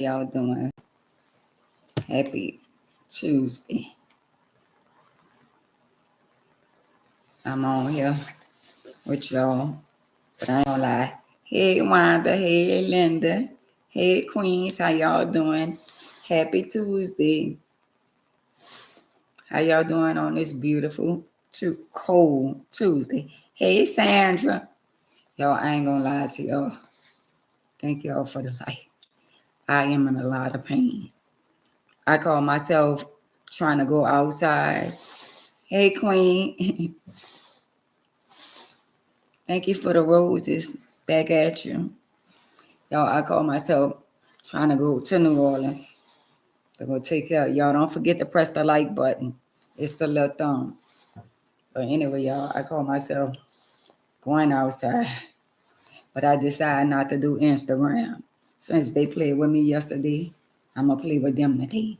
Y'all doing? Happy Tuesday. I'm on here with y'all, but I ain't gonna lie. Hey Wanda, hey Linda, hey Queens, how y'all doing? Happy Tuesday. How y'all doing on this beautiful, cold Tuesday? Hey Sandra. Y'all, I ain't gonna lie to y'all. Thank y'all for the light. I am in a lot of pain. I call myself trying to go outside. Hey Queen. Thank you for the roses. Back at you. Y'all, I call myself trying to go to New Orleans. To go take care. Y'all don't forget to press the like button. It's the little thumb. But anyway, y'all, I call myself going outside. But I decided not to do Instagram. Since they played with me yesterday, I'm going to play with them today.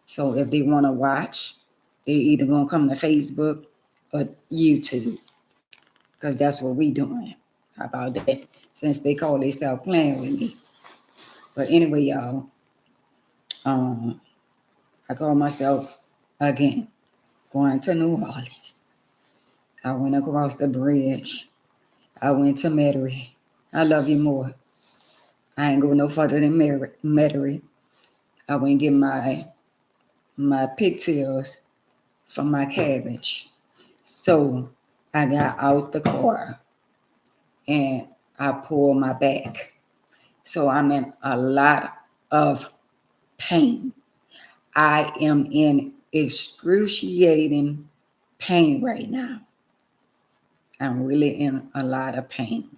So if they want to watch, they either going to come to Facebook or YouTube. Because that's what we doing. How about that? Since they call themselves playing with me. But anyway, y'all, um, I call myself again going to New Orleans. I went across the bridge. I went to Metairie. I love you more. I ain't go no further than Metairie. I went get my pigtails from my cabbage. So I got out the car and I pulled my back. So I'm in a lot of pain. I am in excruciating pain right now. I'm really in a lot of pain.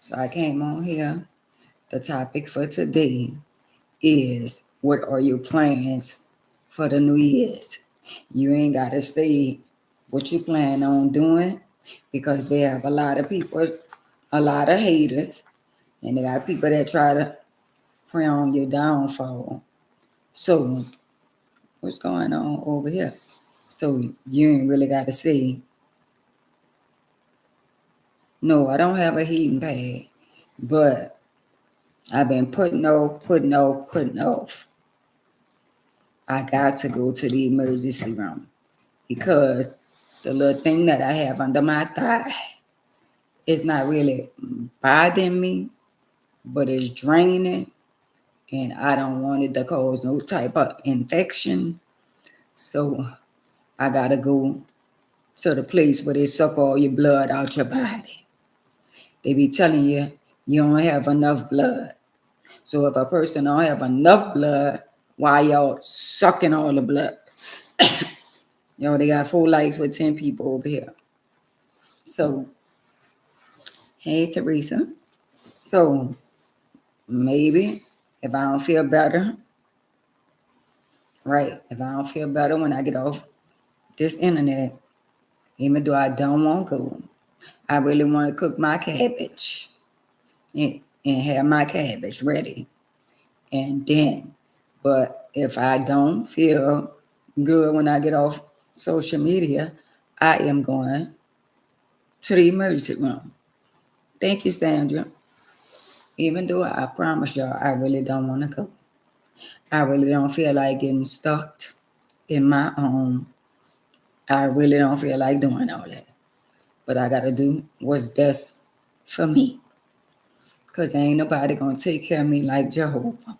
So I came on here. The topic for today is, what are your plans for the New Year's? You ain't got to say what you plan on doing, because they have a lot of people, a lot of haters, and they got people that try to prey on your downfall. So what's going on over here? So you ain't really got to say, no, I don't have a heating pad, but I've been putting off. I got to go to the emergency room because the little thing that I have under my thigh is not really bothering me, but it's draining, and I don't want it to cause no type of infection. So I got to go to the place where they suck all your blood out your body. They be telling you you don't have enough blood. So if a person don't have enough blood, why y'all sucking all the blood? They got 4 likes with 10 people over here. So, hey Teresa. So maybe if I don't feel better, right? If I don't feel better when I get off this internet, even though I don't want to go, I really want to cook my cabbage and have my cabbage ready. And then, but if I don't feel good when I get off social media, I am going to the emergency room. Thank you, Sandra. Even though I promise y'all, I really don't want to go. I really don't feel like getting stuck in my home. I really don't feel like doing all that. But I got to do what's best for me. Because ain't nobody going to take care of me like Jehovah.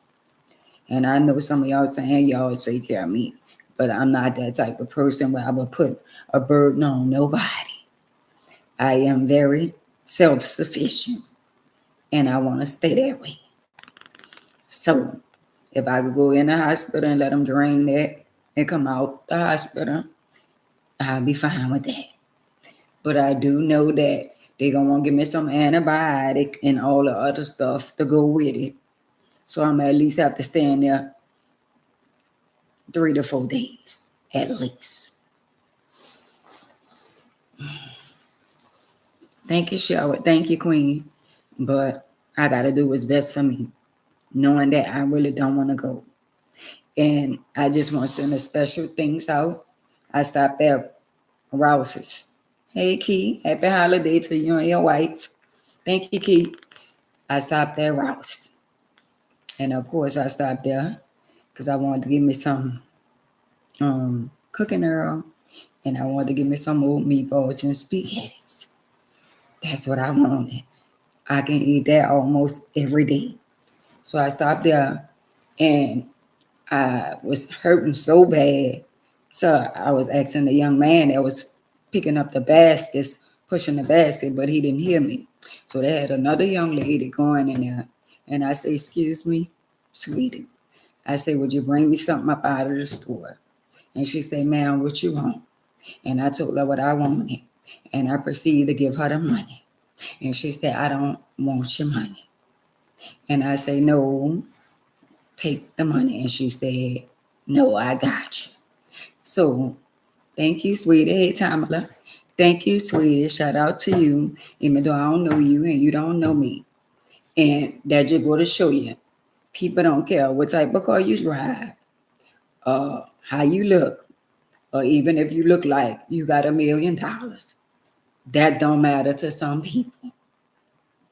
And I know some of y'all saying y'all take care of me. But I'm not that type of person where I would put a burden on nobody. I am very self-sufficient. And I want to stay that way. So if I could go in the hospital and let them drain that and come out the hospital, I'll be fine with that. But I do know that they're going to want to give me some antibiotic and all the other stuff to go with it. So I'm at least have to stay in there 3 to 4 days, at least. Thank you, Sherwood. Thank you, Queen. But I got to do what's best for me, knowing that I really don't want to go. And I just want to send a special things out. I stopped at Rouse's. Hey, Key. Happy holiday to you and your wife. Thank you, Key. I stopped at Rouse. And of course, I stopped there because I wanted to give me some cooking oil, and I wanted to give me some old meatballs and spaghettis. That's what I wanted. I can eat that almost every day. So I stopped there, and I was hurting so bad. So I was asking the young man that was picking up the baskets, pushing the basket, but he didn't hear me. So they had another young lady going in there. And I say, excuse me, sweetie. I say, would you bring me something up out of the store? And she said, ma'am, what you want? And I told her what I wanted. And I proceeded to give her the money. And she said, I don't want your money. And I say, no, take the money. And she said, no, I got you. So thank you, sweetie. Hey, Tamala. Thank you, sweetie. Shout out to you, even though I don't know you and you don't know me. And that just go to show you, people don't care what type of car you drive, how you look, or even if you look like you got $1,000,000. That don't matter to some people.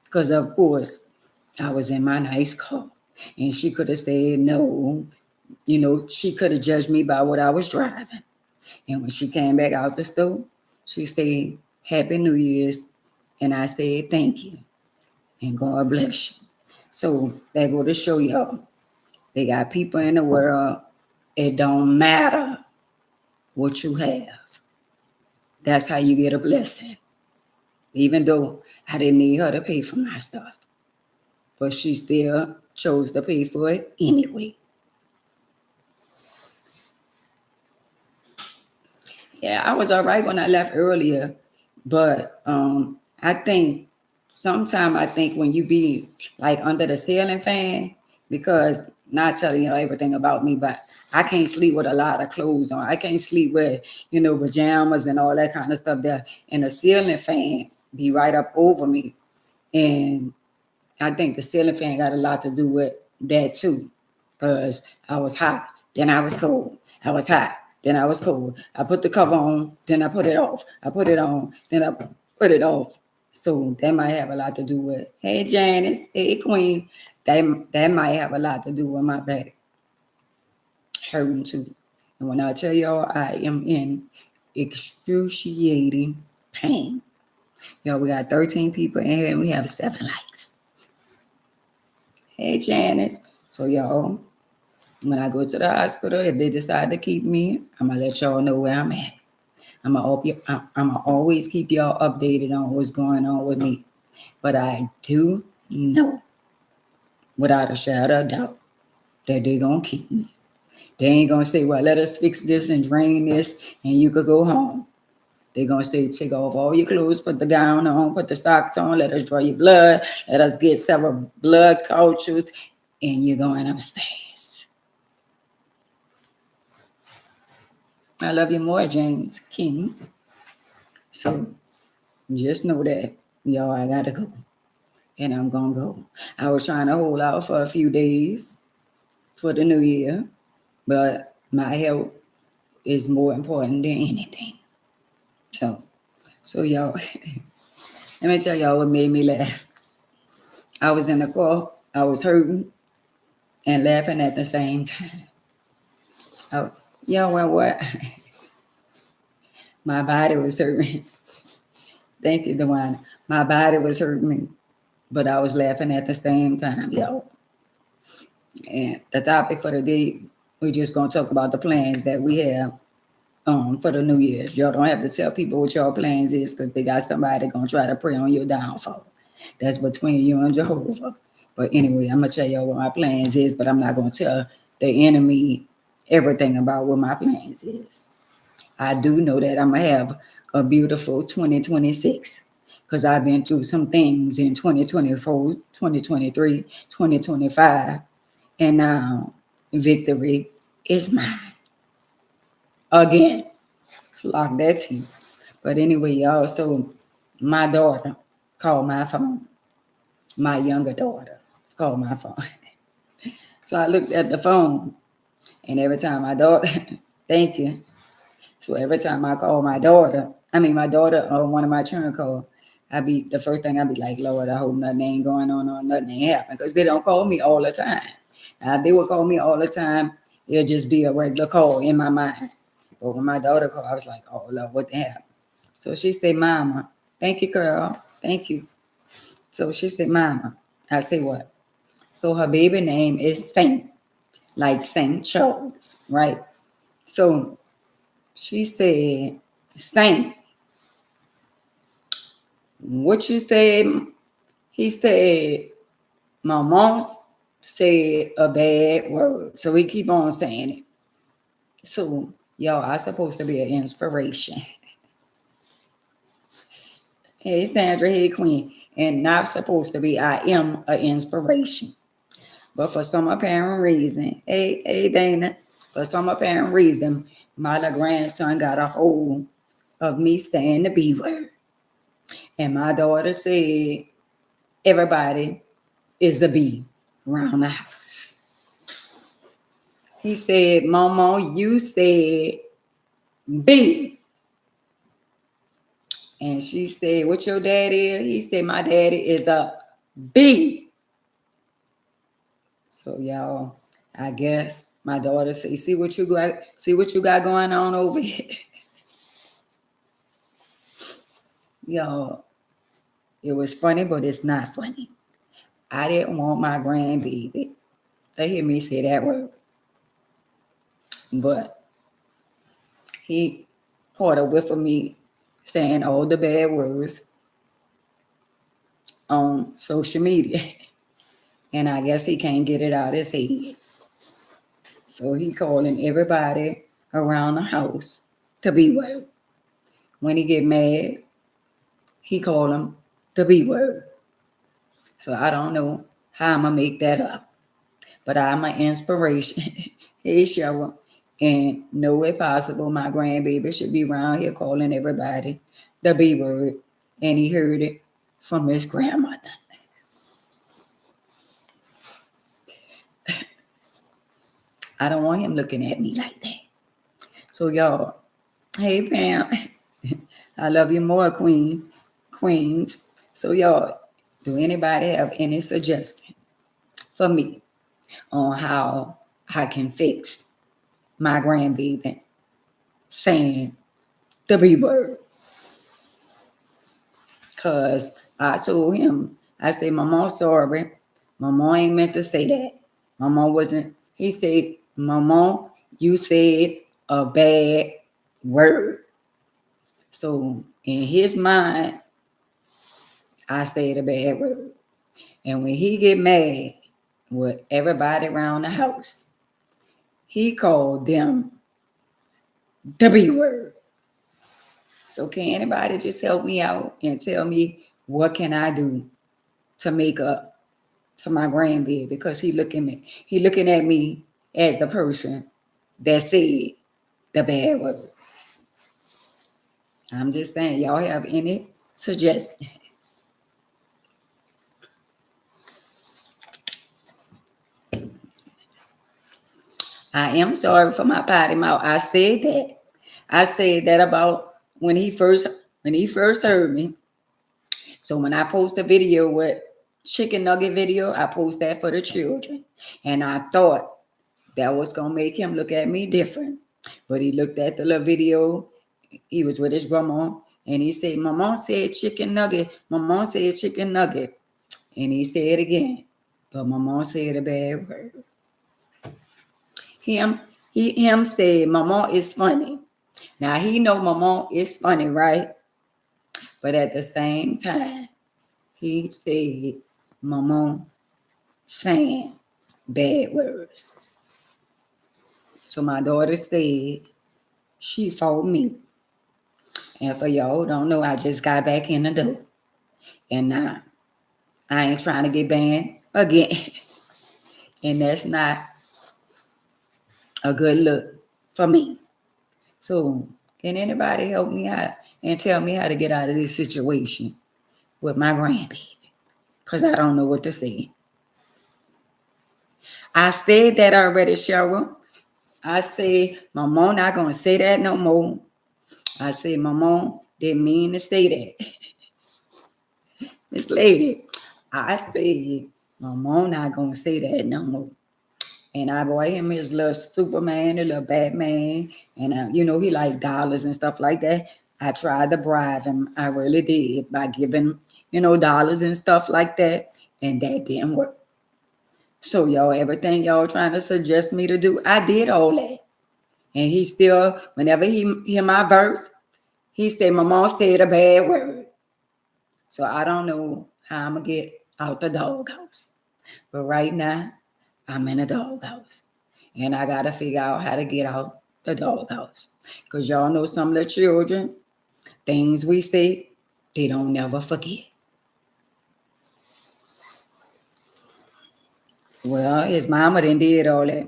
Because, of course, I was in my nice car. And she could have said no. She could have judged me by what I was driving. And when she came back out the store, she said, Happy New Year's. And I said, thank you. And God bless you. So they go to show y'all. They got people in the world. It don't matter what you have. That's how you get a blessing. Even though I didn't need her to pay for my stuff. But she still chose to pay for it anyway. Yeah, I was all right when I left earlier. But I think when you be like under the ceiling fan, because not telling you everything about me, but I can't sleep with a lot of clothes on. I can't sleep with, pajamas and all that kind of stuff there. And the ceiling fan be right up over me. And I think the ceiling fan got a lot to do with that too. Because I was hot, then I was cold. I was hot, then I was cold. I put the cover on, then I put it off. I put it on, then I put it off. So that might have a lot to do with, hey, Janice, hey, Queen. That might have a lot to do with my back hurting too. And when I tell y'all I am in excruciating pain. Y'all, we got 13 people in here and we have 7 likes. Hey, Janice. So y'all, when I go to the hospital, if they decide to keep me, I'm going to let y'all know where I'm at. I'm going to always keep y'all updated on what's going on with me. But I do know, without a shadow of doubt, that they're going to keep me. They ain't going to say, well, let us fix this and drain this, and you could go home. They're going to say, take off all your clothes, put the gown on, put the socks on, let us draw your blood, let us get several blood cultures, and you're going upstairs. I love you more, James King. So just know that, y'all, I got to go. And I'm going to go. I was trying to hold out for a few days for the new year, but my health is more important than anything. So y'all, let me tell y'all what made me laugh. I was in the car, I was hurting and laughing at the same time. Y'all went what? My body was hurting. Thank you, Dewan. My body was hurting me, but I was laughing at the same time, y'all. And the topic for the day, we're just gonna talk about the plans that we have for the New Year's. Y'all don't have to tell people what y'all plans is because they got somebody gonna try to prey on your downfall. That's between you and Jehovah. But anyway, I'm gonna tell y'all what my plans is, but I'm not gonna tell the enemy everything about what my plans is. I do know that I'm gonna have a beautiful 2026 because I've been through some things in 2024, 2023, 2025, and now victory is mine. Again, clock that too. But anyway, y'all, so my daughter called my phone. My younger daughter called my phone. So I looked at the phone, and every time my daughter, thank you. So every time I call my daughter on one of my children calls, the first thing I be like, Lord, I hope nothing ain't going on or nothing ain't happening. Because they don't call me all the time. They would call me all the time. It'll just be a regular call in my mind. But when my daughter called, I was like, oh, Lord, what the hell? So she said, Mama, thank you, girl. Thank you. So she said, Mama. I say, what? So her baby name is Saint, like Saint Charles, right? So she said, Saint, what you said? He said, my mom said a bad word. So we keep on saying it. So, y'all, I supposed to be an inspiration. Hey, Sandra, hey, Queen. And not supposed to be, I am an inspiration. But for some apparent reason, hey, Dana, for some apparent reason, my little grandson got a hold of me saying the B word. And my daughter said, everybody is a B around the house. He said, Mama, you said B. And she said, what your daddy is? He said, my daddy is a B. So y'all, I guess my daughter said, see what you got going on over here. Y'all, it was funny, but it's not funny. I didn't want my grandbaby to hear me say that word. But he caught a whiff of me saying all the bad words on social media. And I guess he can't get it out of his head. So he calling everybody around the house the B word. When he get mad, he call them the B word. So I don't know how I'm going to make that up. But I'm an inspiration. Hey, Cheryl. And no way possible my grandbaby should be around here calling everybody the B word. And he heard it from his grandmother. I don't want him looking at me like that. So y'all, hey Pam, I love you more, Queens. So y'all, do anybody have any suggestion for me on how I can fix my grandbaby saying the B word? Because I told him, I said, Mama, sorry. Mama ain't meant to say that. Mama wasn't. He said, Mama, you said a bad word. So in his mind, I said a bad word. And when he get mad with everybody around the house, he called them the B word. So can anybody just help me out and tell me what can I do to make up to my grandbaby? Because he looking at me as the person that said the bad word. I'm just saying, y'all have any suggestions? I am sorry for my potty mouth. I said that. I said that about when he first heard me. So when I post a video with chicken nugget video, I post that for the children. And I thought that was gonna make him look at me different. But he looked at the little video. He was with his grandma, and he said, "My mom said chicken nugget. My mom said chicken nugget." And he said it again, but my mom said a bad word. Him said, "My mom is funny." Now he know my mom is funny, right? But at the same time, he said, "My mom saying bad words." So my daughter said she fought me. And for y'all who don't know, I just got back in the door. And now I ain't trying to get banned again. And that's not a good look for me. So can anybody help me out and tell me how to get out of this situation with my grandbaby? Because I don't know what to say. I said that already, Cheryl. I said, my mom not going to say that no more. I said, my mom didn't mean to say that. Miss Lady, I said, my mom not going to say that no more. And I bought him his little Superman, a little Batman, and he like dollars and stuff like that. I tried to bribe him. I really did by giving, dollars and stuff like that, and that didn't work. So y'all, everything y'all trying to suggest me to do, I did all that. And he still, whenever he hear my verse, he said, "My mom said a bad word." So I don't know how I'm gonna get out the doghouse. But right now, I'm in the doghouse. And I gotta figure out how to get out the doghouse. Cause y'all know some of the children, things we say, they don't never forget. Well, his mama done did all that.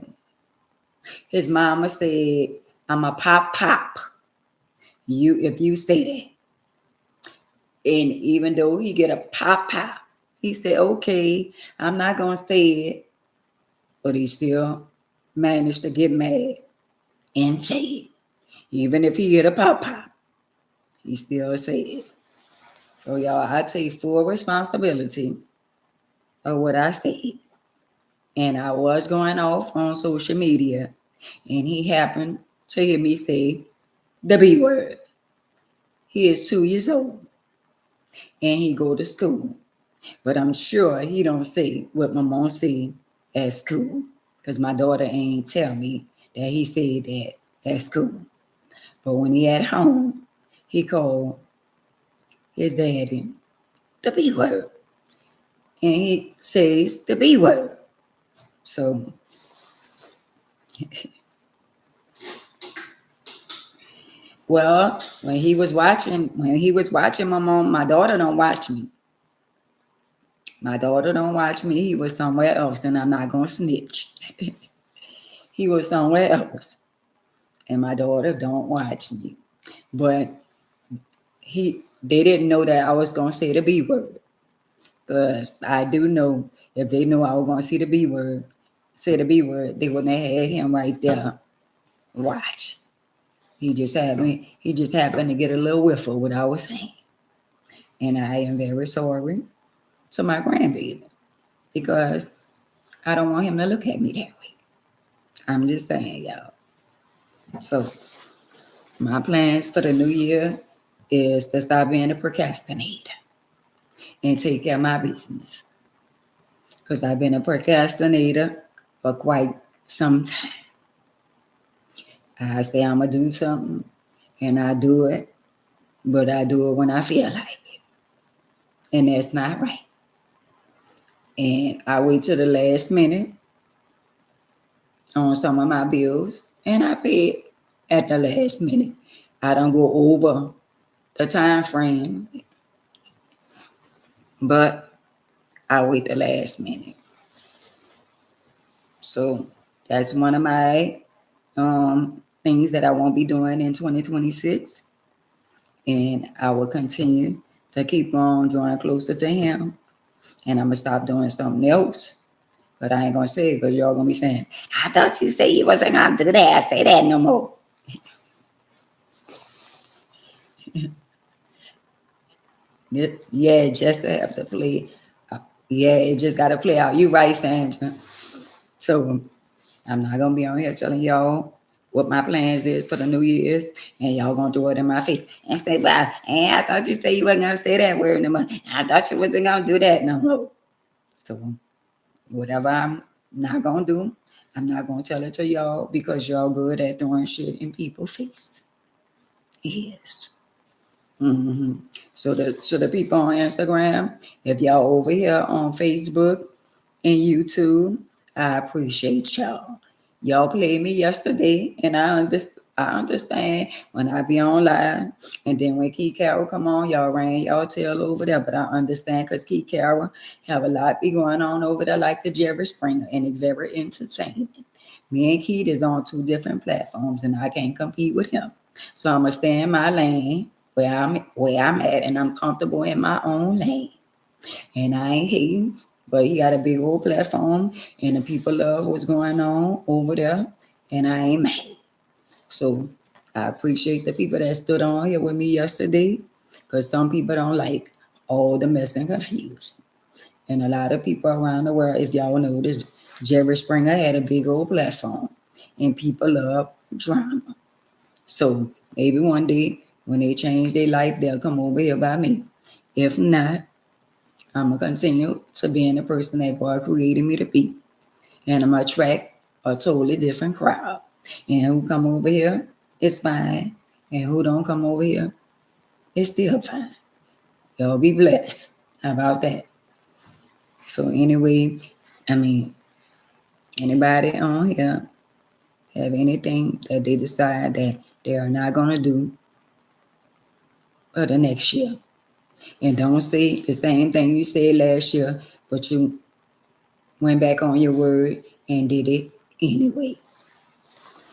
His mama said, "I'm a pop. If you say that." And even though he get a pop, he said, "Okay, I'm not gonna say it." But he still managed to get mad and say it. Even if he get a pop, he still say it. So y'all, I take full responsibility of what I said. And I was going off on social media, and he happened to hear me say the B word. He is 2 years old, and he go to school. But I'm sure he don't say what my mom said at school, because my daughter ain't tell me that he said that at school. But when he at home, he called his daddy the B word, and he says the B word. So, well, when he was watching my mom, my daughter don't watch me. My daughter don't watch me. He was somewhere else, and I'm not gonna snitch. He was somewhere else, and my daughter don't watch me. But they didn't know that I was gonna say the B word, because I do know if they knew I was gonna say the B word, they wouldn't have had him right there. Watch. He just happened to get a little whiff of what I was saying. And I am very sorry to my grandbaby, because I don't want him to look at me that way. I'm just saying, y'all. So my plans for the new year is to stop being a procrastinator and take care of my business. Because I've been a procrastinator for quite some time. I say I'm going to do something, and I do it, but I do it when I feel like it. And that's not right. And I wait till the last minute on some of my bills, and I pay it at the last minute. I don't go over the time frame, but I wait the last minute. So that's one of my things that I won't be doing in 2026. And I will continue to keep on drawing closer to him. And I'm going to stop doing something else. But I ain't going to say it, because y'all going to be saying, "I thought you said you wasn't going to do that. Say that no more." Yeah, just to have to play. Yeah, it just got to play out. You right, Sandra. So I'm not going to be on here telling y'all what my plans is for the New Year's, and y'all going to do it in my face and say, "Well, I thought you said you wasn't going to say that word no more. I thought you wasn't going to do that no more." So whatever I'm not going to do, I'm not going to tell it to y'all, because y'all good at throwing shit in people's face. Yes. Mm-hmm. So the people on Instagram, if y'all over here on Facebook and YouTube, I appreciate y'all. Y'all played me yesterday, and I understand when I be online, and then when Keith Carroll come on, y'all ran y'all tail over there. But I understand, because Keith Carroll have a lot be going on over there, like the Jerry Springer, and it's very entertaining. Me and Keith is on two different platforms, and I can't compete with him. So I'm gonna stay in my lane where I'm at, and I'm comfortable in my own lane. And I ain't hating, but he got a big old platform, and the people love what's going on over there, and I ain't mad. So I appreciate the people that stood on here with me yesterday, because some people don't like all the mess and confusion. And a lot of people around the world, if y'all notice, Jerry Springer had a big old platform, and people love drama. So maybe one day when they change their life, they'll come over here by me. If not, I'm gonna continue to being the person that God created me to be, and I'm gonna attract a totally different crowd. And who come over here, it's fine, and who don't come over here, it's still fine. Y'all be blessed. How about that? So anyway, I mean, anybody on here have anything that they decide that they are not gonna do for the next year? And don't say the same thing you said last year, but you went back on your word and did it anyway.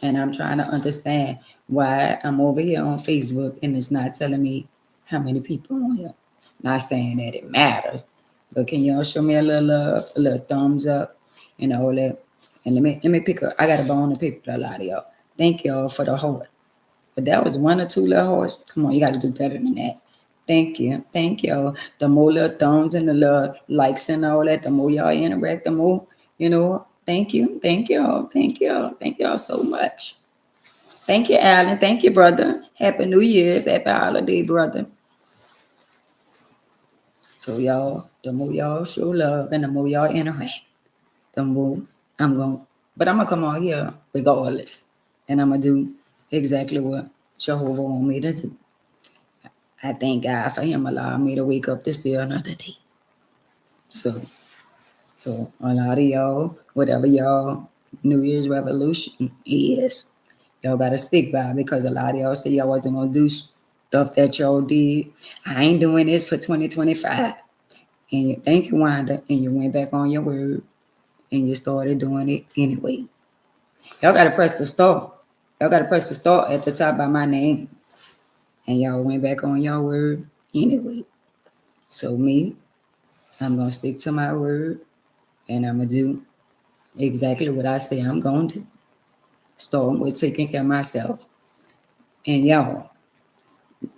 And I'm trying to understand why I'm over here on Facebook and it's not telling me how many people on here. Not saying that it matters, but can y'all show me a little love, a little thumbs up, and all that? And let me pick up. I got a bone to pick with a lot of y'all. Thank y'all for the heart. But that was one or two little hearts. Come on, you got to do better than that. Thank you. Thank y'all. The more little thumbs and the little likes and all that, the more y'all interact, the more, thank you. Thank y'all. Thank y'all. Thank y'all so much. Thank you, Alan. Thank you, brother. Happy New Year's. Happy holiday, brother. So y'all, the more y'all show love and the more y'all interact, the more I'm gonna come on here regardless. And I'm gonna do exactly what Jehovah want me to do. I thank God for him allowing me to wake up to see another day. So a lot of y'all, whatever y'all New Year's revolution is, y'all gotta stick by, because a lot of y'all say y'all wasn't gonna do stuff that y'all did. I ain't doing this for 2025. And thank you, Wanda. And you went back on your word and you started doing it anyway. Y'all gotta press the start. Y'all gotta press the start at the top by my name. And y'all went back on your word anyway. So me, I'm gonna stick to my word and I'm gonna do exactly what I say I'm gonna do. Start with taking care of myself. And y'all,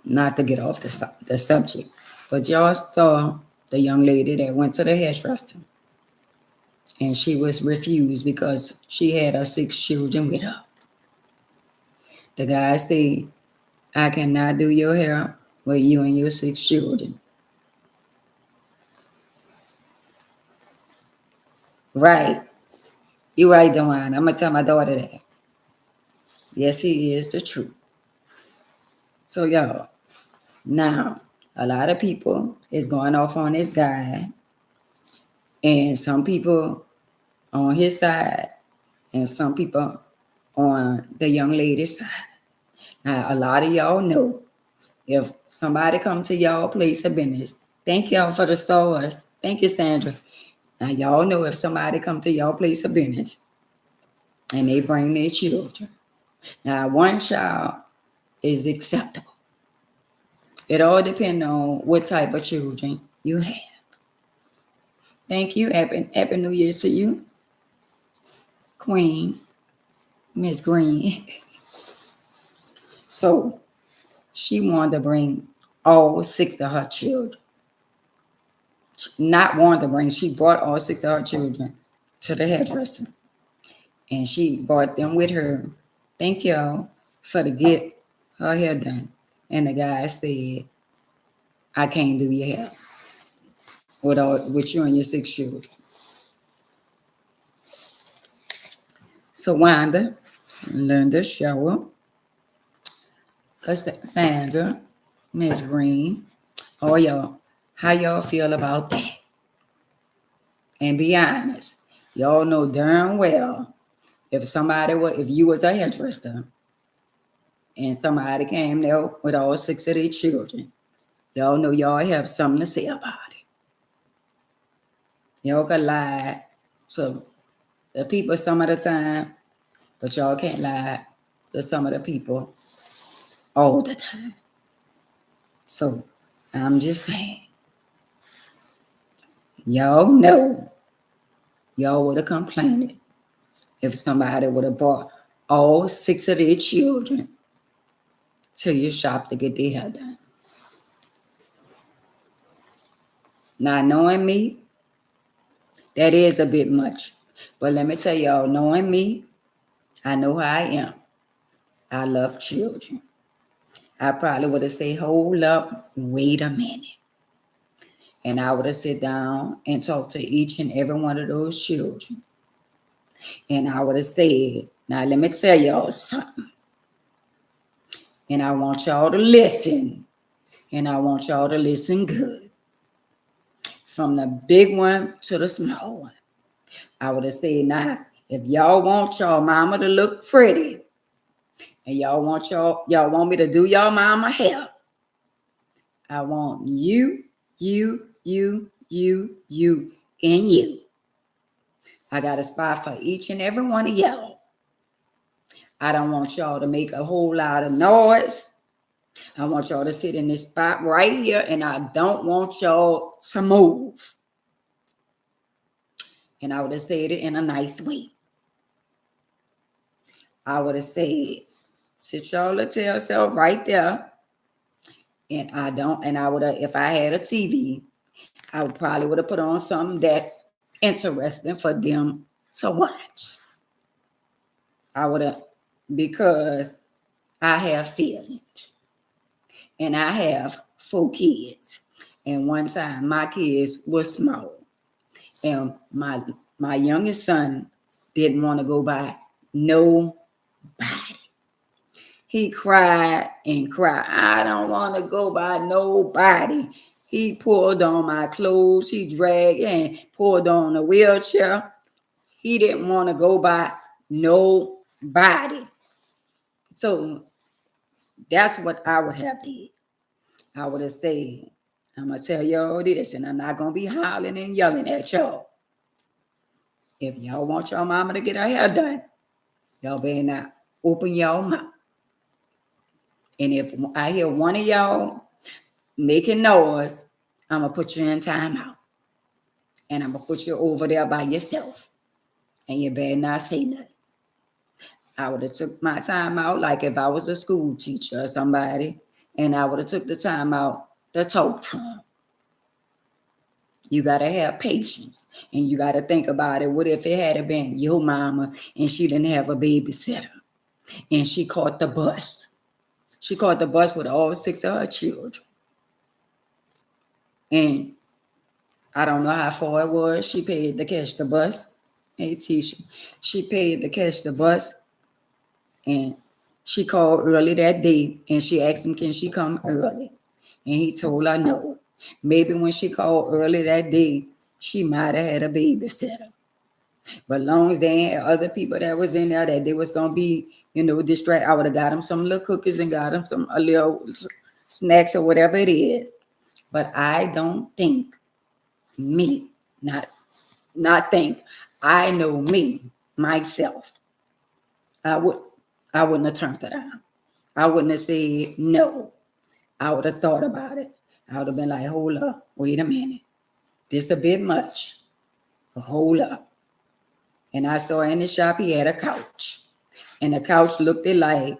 not to get off the subject, but y'all saw the young lady that went to the hairdresser and she was refused because she had her 6 children with her. The guy said, I cannot do your hair with you and your 6 children. Right. You right, Dewan. I'm going to tell my daughter that. Yes, he is the truth. So, y'all, now, a lot of people is going off on this guy, and some people on his side, and some people on the young lady's side. Now, a lot of y'all know if somebody come to y'all place of business, thank y'all for the stars. Thank you, Sandra. Now, y'all know if somebody come to y'all place of business and they bring their children. Now, one child is acceptable. It all depends on what type of children you have. Thank you. Happy New Year to you, Queen, Miss Green. So she wanted to bring all 6 of her children. Not wanted to bring, she brought all 6 of her children to the hairdresser. And she brought them with her. Thank y'all for to get her hair done. And the guy said, I can't do your hair with you and your 6 children. So Wanda, Linda, Cheryl, Cassandra, Miss Green, all y'all, how y'all feel about that? And be honest, y'all know darn well if you was a hairdresser and somebody came there with all 6 of their children, y'all know y'all have something to say about it. Y'all could lie to the people some of the time, but y'all can't lie to some of the people all the time. So I'm just saying, y'all know y'all would have complained if somebody would have brought all 6 of their children to your shop to get their hair done. Not knowing me, that is a bit much. But let me tell y'all, knowing me, I know how I am. I love children. I probably would have said, hold up, wait a minute. And I would have sit down and talked to each and every one of those children. And I would have said, now let me tell y'all something. And I want y'all to listen. And I want y'all to listen good. From the big one to the small one. I would have said, now, if y'all want y'all mama to look pretty, and y'all want me to do y'all mama hair, I want you, and you. I got a spot for each and every one of y'all. I don't want y'all to make a whole lot of noise. I want y'all to sit in this spot right here, and I don't want y'all to move. And I would have said it in a nice way. I would have said, sit y'all little yourself right there. And I would have, if I had a TV, I probably would have put on something that's interesting for them to watch. I would have, because I have feelings. And I have 4 kids. And one time my kids were small. And my youngest son didn't want to go by nobody. He cried and cried. I don't want to go by nobody. He pulled on my clothes. He dragged and pulled on a wheelchair. He didn't want to go by nobody. So that's what I would have did. I would have said, I'm going to tell y'all this, and I'm not going to be hollering and yelling at y'all. If y'all want your mama to get her hair done, y'all better not open your mouth. And if I hear one of y'all making noise, I'm going to put you in timeout. And I'm going to put you over there by yourself. And you better not say nothing. I would have took my time out, like if I was a school teacher or somebody, and I would have took the time out to talk to them. You got to have patience, and you got to think about it. What if it had been your mama and she didn't have a babysitter, and she caught the bus? She caught the bus with all 6 of her children. And I don't know how far it was. She paid to catch the bus. Hey, Tisha. She paid to catch the bus. And she called early that day, and she asked him, can she come early? And he told her no. Maybe when she called early that day, she might have had a babysitter. But long as they had other people that was in there that they was going to be, distracted, I would have got them some little cookies and got them some little snacks or whatever it is. But I don't think me, not think, I know me, myself. I wouldn't have turned it down. I wouldn't have said no. I would have thought about it. I would have been like, hold up, wait a minute. This a bit much. But hold up. And I saw in the shop he had a couch. And the couch looked like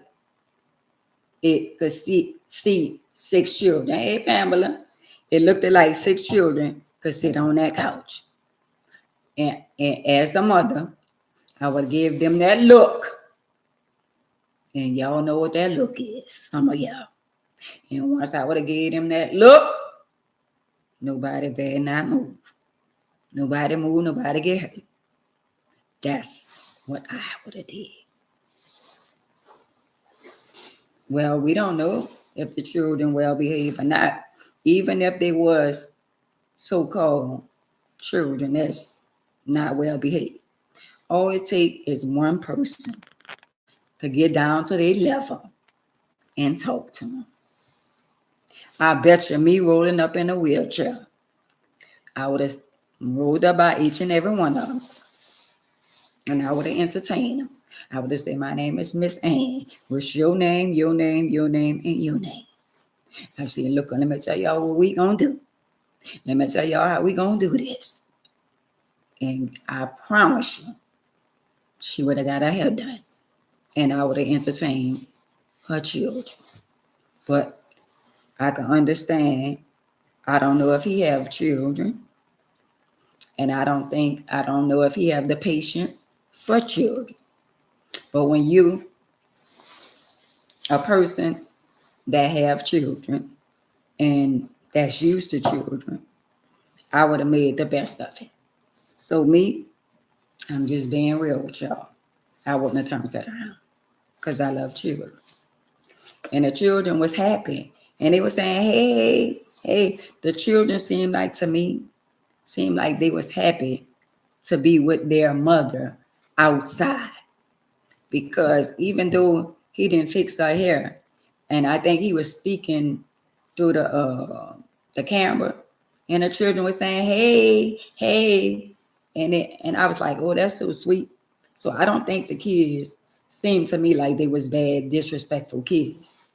it could see 6 children. Hey, Pamela. It looked like 6 children could sit on that couch. And as the mother, I would give them that look. And y'all know what that look is, some of y'all. And once I would have gave them that look, nobody better not move. Nobody move, nobody get hurt. That's what I would have did. Well, we don't know if the children well behaved or not. Even if they was so-called children that's not well behaved. All it takes is one person to get down to their level and talk to them. I bet you me rolling up in a wheelchair, I would have rolled up by each and every one of them. And I would have entertained them. I would have said, my name is Miss Ann. What's your name, your name, your name, and your name? I said, look, let me tell y'all what we gonna do. Let me tell y'all how we gonna do this. And I promise you, she would have got her hair done. And I would have entertained her children. But I can understand, I don't know if he have children. And I don't know if he have the patience for children. But when you, a person that have children and that's used to children, I would have made the best of it. So me, I'm just being real with y'all. I wouldn't have turned that around because I love children. And the children was happy. And they were saying, hey, hey, the children seemed like they was happy to be with their mother outside. Because even though he didn't fix her hair, and I think he was speaking through the camera, and the children were saying, "Hey, hey," and I was like, "Oh, that's so sweet." So I don't think the kids seemed to me like they was bad, disrespectful kids.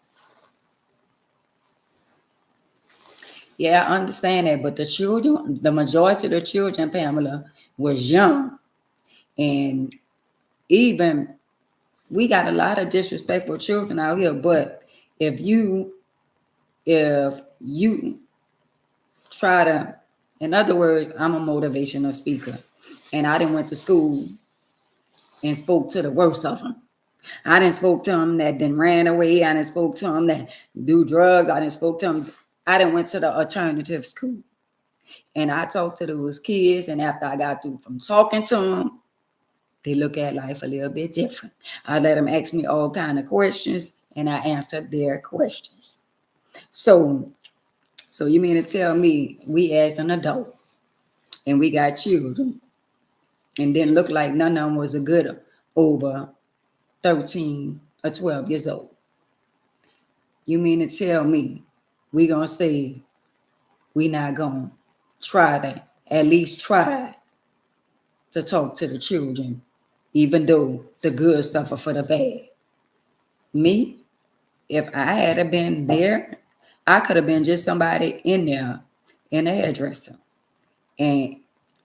Yeah, I understand that, but the children, the majority of the children, Pamela, was young, and even we got a lot of disrespectful children out here. But if you try to, in other words, I'm a motivational speaker, and I didn't went to school and spoke to the worst of them. I didn't spoke to them that then ran away. I didn't spoke to them that do drugs. I didn't spoke to them. I didn't went to the alternative school, and I talked to those kids. And after I got through from talking to them, they look at life a little bit different. I let them ask me all kind of questions, and I answered their questions. So you mean to tell me we as an adult and we got children and didn't look like none of them was a good over 13 or 12 years old? You mean to tell me we gonna say we not gonna try to at least try to talk to the children, even though the good suffer for the bad? Me, if I had been there, I could have been just somebody in there in a hairdresser, and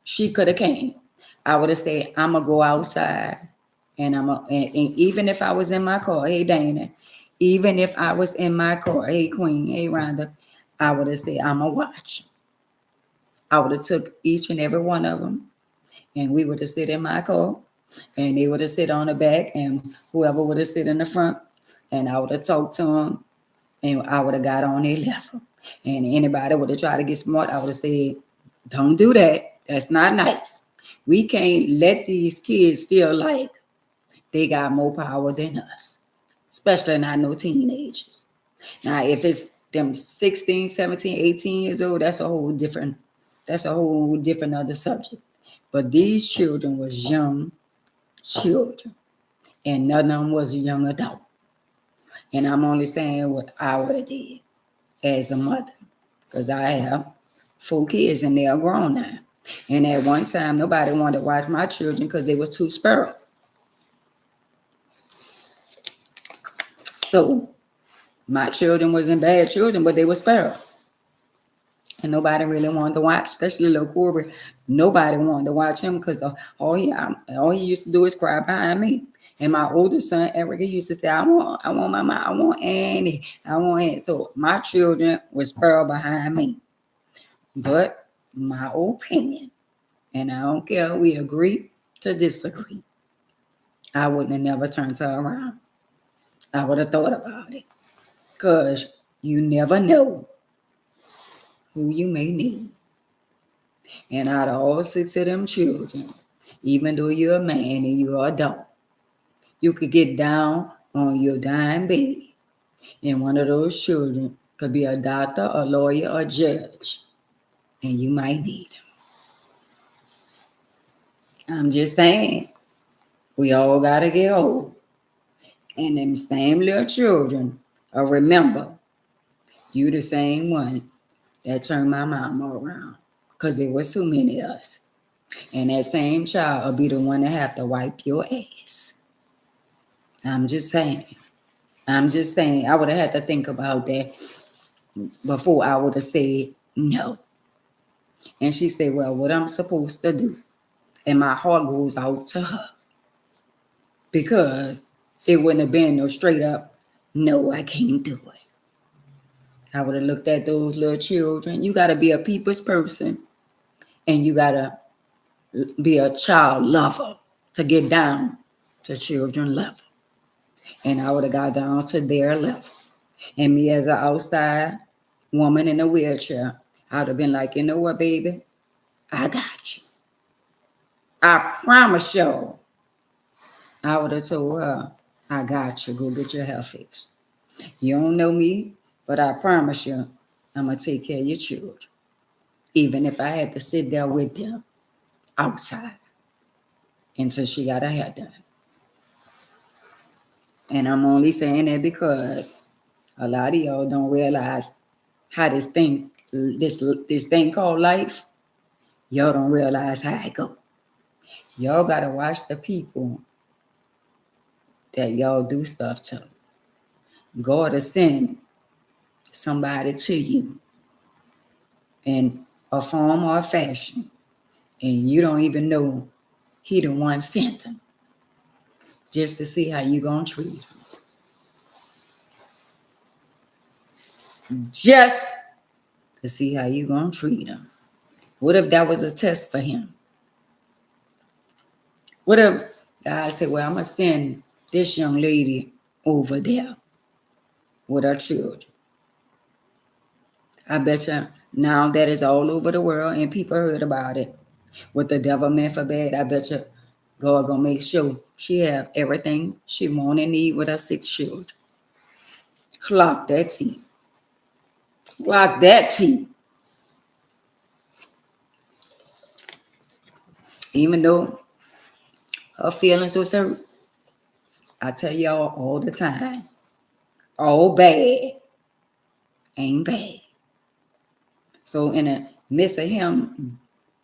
she could have came. I would have said, I'm gonna go outside, and and even if I was in my car, hey Dana, even if I was in my car, hey Queen, hey Rhonda, I would have said, I'm gonna watch. I would have took each and every one of them, and we would have sit in my car, and they would have sit on the back, and whoever would have sit in the front, and I would have talked to them, and I would have got on their level. And anybody would have tried to get smart, I would have said, don't do that. That's not nice. We can't let these kids feel like they got more power than us, especially not no teenagers. Now, if it's them 16, 17, 18 years old, that's a whole different other subject. But these children was young children, and none of them was a young adult. And I'm only saying what I would have did as a mother, because I have 4 kids and they are grown now. And at one time, nobody wanted to watch my children because they were too spoiled. So my children wasn't bad children, but they were spoiled. And nobody really wanted to watch, especially little Corby. Nobody wanted to watch him because all he used to do is cry behind me. And my oldest son, Eric, he used to say, I want Mama, I want Annie, I want Annie. So my children were spoiled behind me. But my opinion, and I don't care, we agree to disagree, I wouldn't have never turned her around. I would have thought about it. Because you never know who you may need. And out of all 6 of them children, even though you're a man and you're an adult, you could get down on your dying bed, and one of those children could be a doctor, a lawyer, or a judge, and you might need them. I'm just saying, we all gotta get old. And them same little children remember you the same one that turned my mama around, because there was too many of us. And that same child will be the one that have to wipe your ass. I'm just saying. I would have had to think about that before I would have said no. And she said, well, what I'm supposed to do? And my heart goes out to her, because it wouldn't have been no straight up, no, I can't do it. I would have looked at those little children. You got to be a people's person, and you got to be a child lover, to get down to children level. And I would have got down to their level. And me as an outside woman in a wheelchair, I would have been like, you know what, baby? I got you. I promise you. I would have told her, I got you. Go get your hair fixed. You don't know me, but I promise you, I'm going to take care of your children. Even if I had to sit there with them outside until she got her hair done. And I'm only saying that because a lot of y'all don't realize how this thing called life, y'all don't realize how it go. Y'all got to watch the people that y'all do stuff to. God will send somebody to you in a form or a fashion, and you don't even know he the one sent him, just to see how you gonna treat him. Just to see how you gonna treat him. What if that was a test for him? What if God said, well, I'm gonna send this young lady over there with her children? I bet you now that is all over the world and people heard about it. What the devil meant for bad, I bet you God gonna make sure she have everything she want and need with her 6 children. Clock that T. Clock that T. Even though her feelings was hurt, I tell y'all all the time, all bad ain't bad. So in the midst of him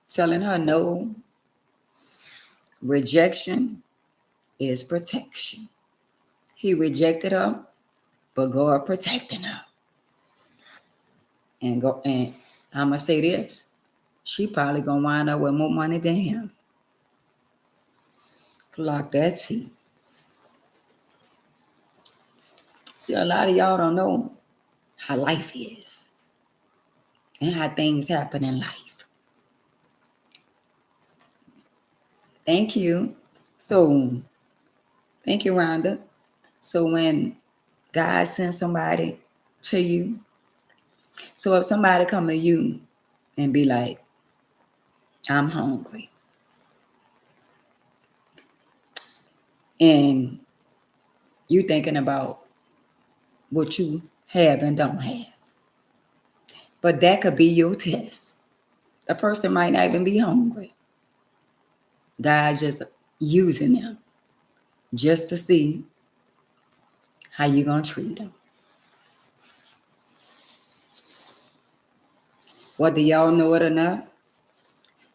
telling her no, rejection is protection. He rejected her, but God protecting her. And I'm gonna say this, she probably gonna wind up with more money than him. Clock that T. See, a lot of y'all don't know how life is and how things happen in life. Thank you. So, thank you, Rhonda. So when God sends somebody to you, so if somebody come to you and be like, I'm hungry, and you thinking about what you have and don't have, but that could be your test. The person might not even be hungry. God just using them just to see how you gonna treat them. Whether y'all know it or not,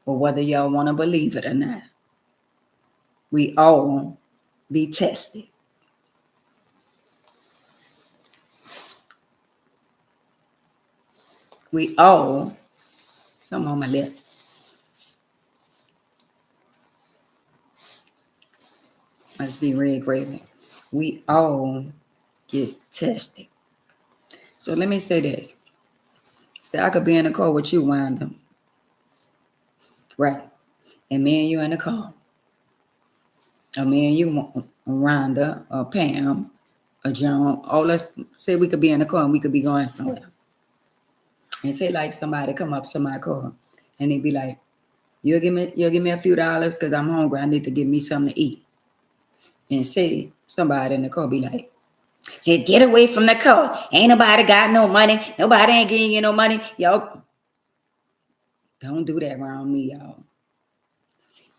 or whether y'all want to believe it or not, we all be tested. We all, some on my lip, must be red gravy. We all get tested. So let me say this. Say I could be in the car with you, Wanda. Right. And me and you in the car. Or me and you, Rhonda, or Pam, or John. Oh, let's say we could be in the car and we could be going somewhere. And say like somebody come up to my car and they be like, you'll give me a few dollars because I'm hungry. I need to give me something to eat. And say somebody in the car be like, just get away from the car. Ain't nobody got no money. Nobody ain't giving you no money. Y'all, don't do that around me, y'all.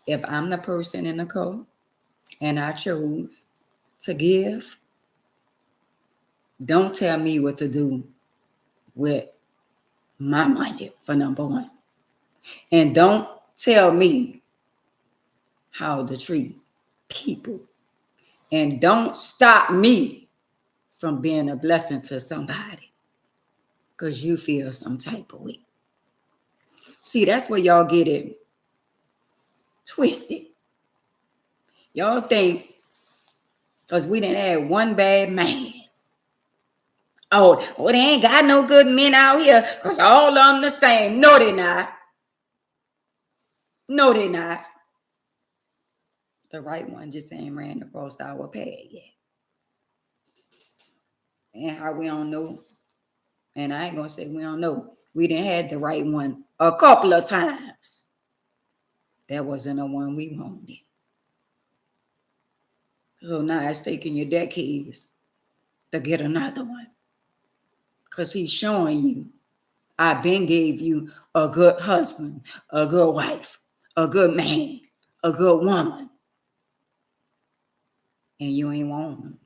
If I'm the person in the car and I chose to give, don't tell me what to do with my money, for number one. And don't tell me how to treat people. And don't stop me from being a blessing to somebody because you feel some type of way. See, that's where y'all get it twisted. Y'all think because we didn't have one bad man. Oh, they ain't got no good men out here because all of them the same. No, they not. No, they not. The right one just ain't ran across our path yet. And how we don't know, and I ain't gonna say we don't know. We didn't had the right one a couple of times. That wasn't the one we wanted. So now it's taking you decades to get another one. Because he's showing you, I been gave you a good husband, a good wife, a good man, a good woman. And you ain't want him.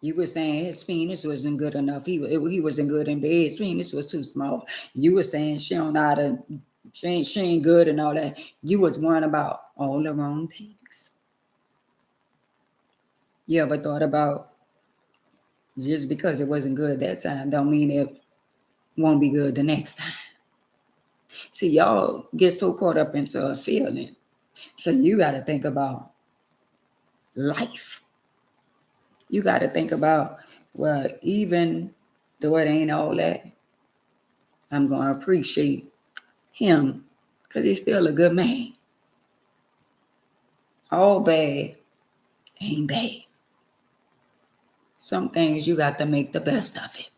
You were saying his penis wasn't good enough. He wasn't good in bed. His penis was too small. You were saying she don't know how to, she ain't good and all that. You was worrying about all the wrong things. You ever thought about just because it wasn't good that time don't mean it won't be good the next time? See, y'all get so caught up into a feeling. So you got to think about life. You got to think about, well, even though it ain't all that, I'm going to appreciate him because he's still a good man. All bad ain't bad. Some things you got to make the best of it.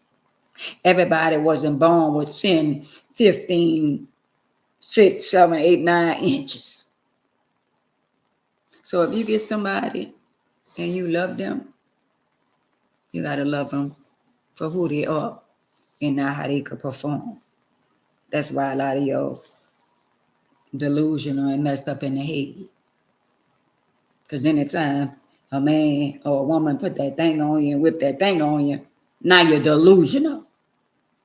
Everybody wasn't born with 10, 15, 6, 7, 8, 9 inches. So if you get somebody and you love them, you got to love them for who they are and not how they could perform. That's why a lot of y'all delusional and messed up in the head. Because anytime a man or a woman put that thing on you and whip that thing on you, now you're delusional.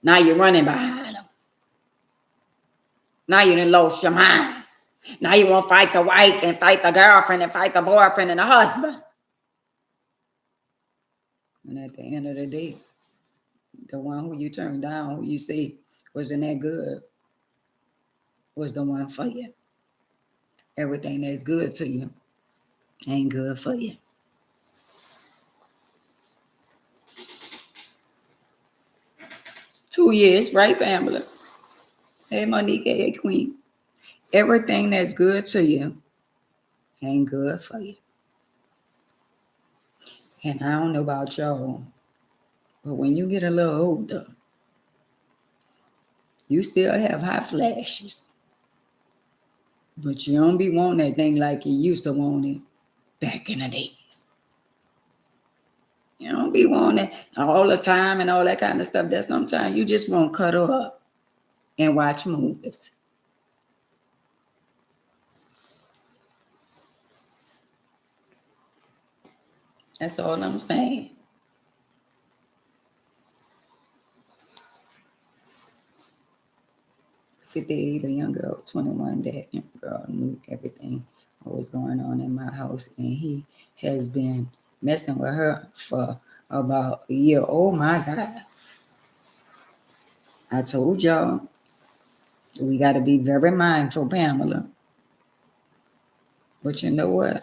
Now you're running behind them. Now you done lost your mind. Now you want to fight the wife and fight the girlfriend and fight the boyfriend and the husband. And at the end of the day, the one who you turned down, who you say wasn't that good, was the one for you. Everything that's good to you ain't good for you. Two years, right, Pamela? Hey, Monique, hey, Queen. Everything that's good to you ain't good for you. And I don't know about y'all, but when you get a little older, you still have hot flashes. But you don't be wanting that thing like you used to want it back in the days. You don't be wanting it all the time and all that kind of stuff. That sometimes you just want to cuddle up and watch movies. That's all I'm saying. 58, a young girl, 21, that young girl knew everything what was going on in my house, and he has been messing with her for about a year. Oh my God. I told y'all, we got to be very mindful, Pamela. But you know what?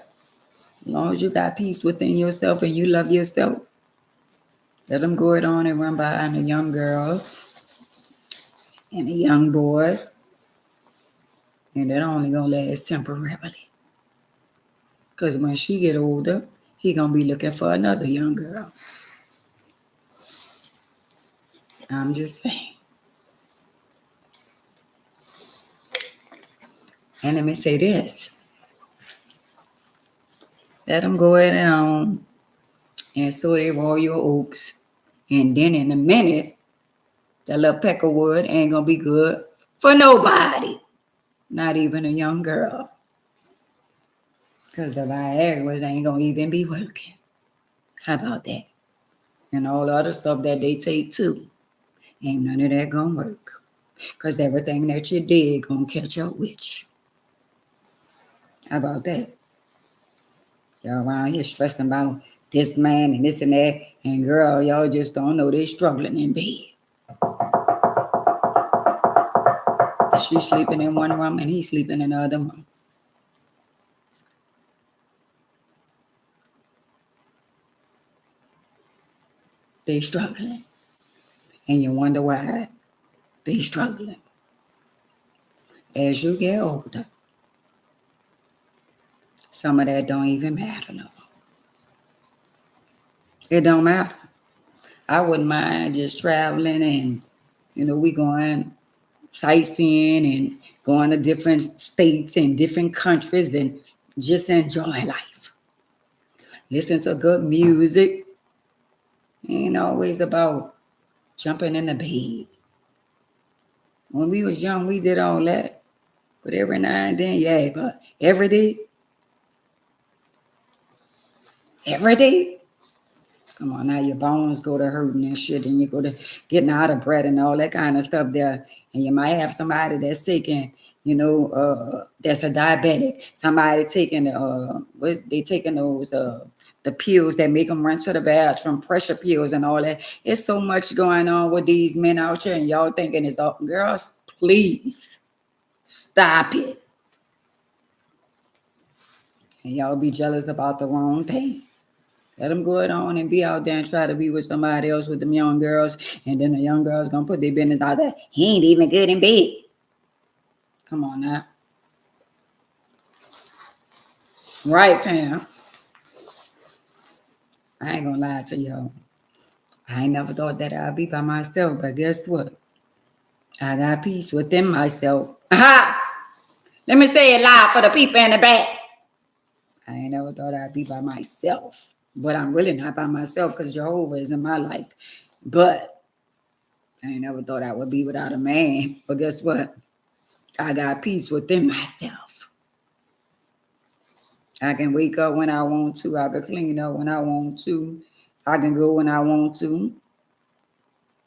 As long as you got peace within yourself and you love yourself, let them go it on and run behind the young girls and the young boys. And that only going to last temporarily. Because when she get older, he going to be looking for another young girl. I'm just saying. And let me say this. Let them go ahead and on and sow their royal oaks. And then in a minute, that little peck of wood ain't going to be good for nobody. Not even a young girl. Because the Viagra's ain't going to even be working. How about that? And all the other stuff that they take too. Ain't none of that going to work. Because everything that you did going to catch up with you. How about that? Y'all around here stressing about this man and this and that. And girl, y'all just don't know they struggling in bed. She's sleeping in one room and he's sleeping in the other room. They struggling. And you wonder why they struggling. As you get older, some of that don't even matter no more. It don't matter. I wouldn't mind just traveling and, we going sightseeing and going to different states and different countries and just enjoy life. Listen to good music. Ain't always about jumping in the bed. When we was young, we did all that. But every now and then, yeah, but every day, come on now, your bones go to hurting and shit, and you go to getting out of breath and all that kind of stuff there. And you might have somebody that's sick and, that's a diabetic. Somebody taking, what they taking those, the pills that make them run to the bathroom, pressure pills and all that. It's so much going on with these men out here, and y'all thinking it's all, girls, please stop it. And y'all be jealous about the wrong thing. Let them go on and be out there and try to be with somebody else with them young girls. And then the young girls going to put their business out there. He ain't even good in bed. Come on now. Right, Pam. I ain't going to lie to y'all. I ain't never thought that I'd be by myself. But guess what? I got peace within myself. Aha! Let me say it loud for the people in the back. I ain't never thought I'd be by myself. But I'm really not by myself because Jehovah is in my life. But I ain't never thought I would be without a man. But guess what? I got peace within myself. I can wake up when I want to. I can clean up when I want to. I can go when I want to.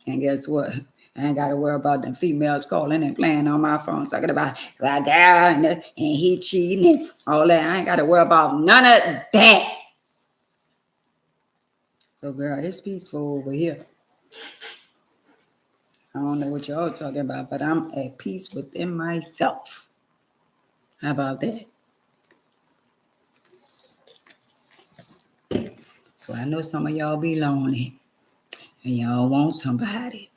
And guess what? I ain't got to worry about them females calling and playing on my phone, talking about and he cheating and all that. I ain't got to worry about none of that. So, girl, it's peaceful over here. I don't know what y'all talking about, but I'm at peace within myself. How about that? So I know some of y'all be lonely and y'all want somebody.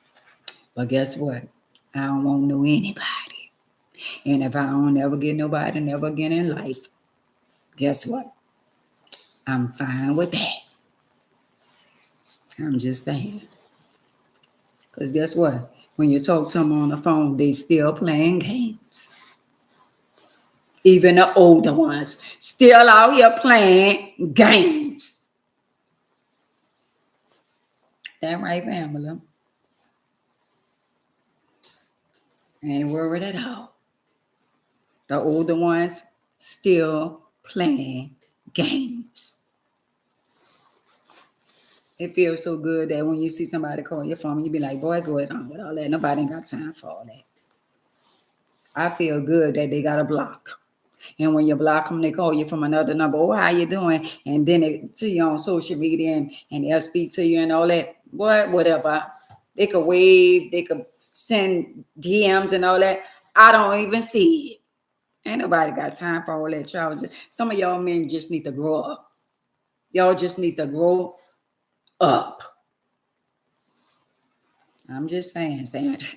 But guess what? I don't want no anybody. And if I don't ever get nobody, never again in life, guess what? I'm fine with that. I'm just saying. Because guess what? When you talk to them on the phone, they still playing games. Even the older ones still out here playing games. That right, Pamela? Ain't worried at all. The older ones still playing games. It feels so good that when you see somebody call your phone, you be like, boy, go ahead on with all that. Nobody ain't got time for all that. I feel good that they got a block. And when you block them, they call you from another number. Oh, how you doing? And then they see you on social media and they'll speak to you and all that. Boy, whatever. They could wave. They could send DMs and all that. I don't even see it. Ain't nobody got time for all that, y'all. Some of y'all men just need to grow up. Y'all just need to grow up. I'm just saying, Sandra.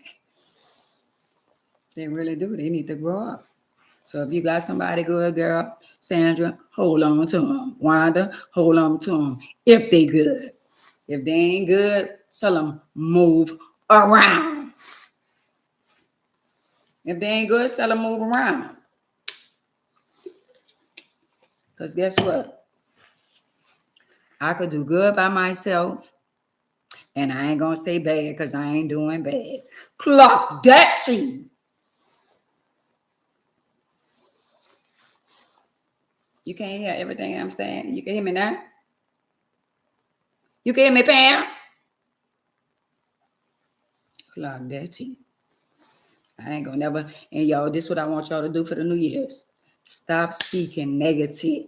They really do. They need to grow up. So if you got somebody good, girl, Sandra, hold on to them. Wanda, hold on to them. If they good. If they ain't good, tell them move around. If they ain't good, tell them move around. Because guess what? I could do good by myself. And I ain't going to say bad because I ain't doing bad. Clock that shit. You can't hear everything I'm saying. You can hear me now? You can hear me, Pam? Clock that shit. I ain't going to never. And y'all, this is what I want y'all to do for the New Year's. Stop speaking negative.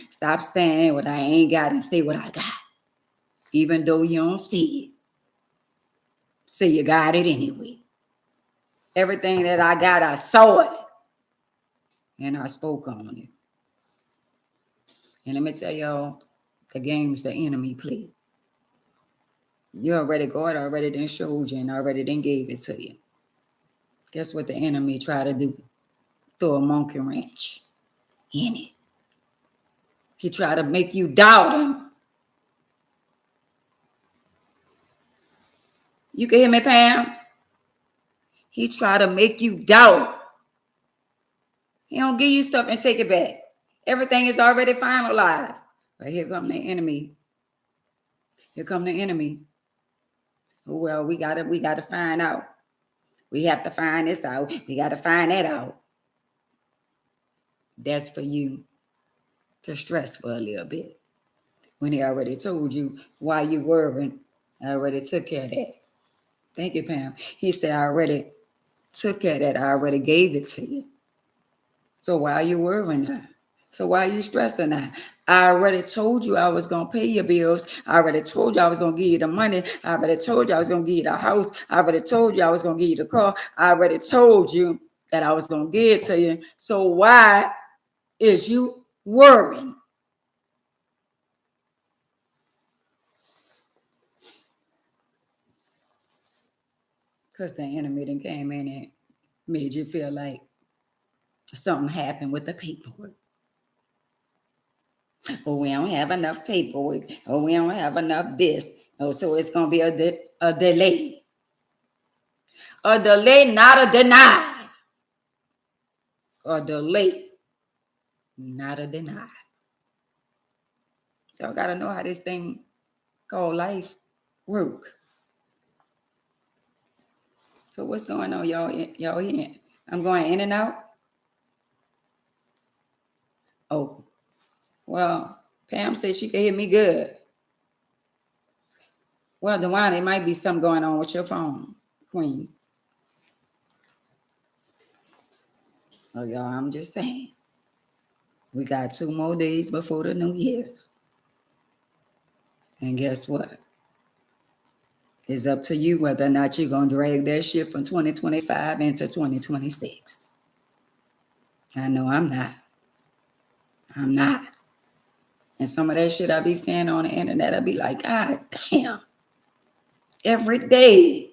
Stop saying what I ain't got and say what I got. Even though you don't see it. Say you got it anyway. Everything that I got, I saw it. And I spoke on it. And let me tell y'all, the games the enemy play. You already, God already done showed you and already done gave it to you. Guess what the enemy try to do? Throw a monkey wrench in it. He try to make you doubt him. You can hear me, Pam? He try to make you doubt. He don't give you stuff and take it back. Everything is already finalized. But here come the enemy. Here come the enemy. Well, we gotta find out. We have to find this out. We gotta find that out. That's for you to stress for a little bit. When he already told you why you worrying, I already took care of that. Thank you, Pam. He said, I already took care of that. I already gave it to you. So why are you worrying now? So why are you stressing now? I already told you I was going to pay your bills. I already told you I was going to give you the money. I already told you I was going to give you the house. I already told you I was going to give you the car. I already told you that I was going to give it to you. So why is you worrying? Because the enemy then came in and made you feel like something happened with the paperwork. Oh, we don't have enough paperwork. Oh, we don't have enough this. Oh, so it's going to be a delay. A delay, not a deny. A delay, not a deny. Y'all got to know how this thing called life work. So what's going on, y'all? Y'all here? I'm going in and out. Oh, well, Pam said she can hear me good. Well, DeWine, it might be something going on with your phone, Queen. Oh, y'all, I'm just saying. We got 2 more days before the New Year's. And guess what? It's up to you whether or not you're going to drag that shit from 2025 into 2026. I know I'm not. I'm not. And some of that shit I be saying on the internet, I be like, God damn. Every day.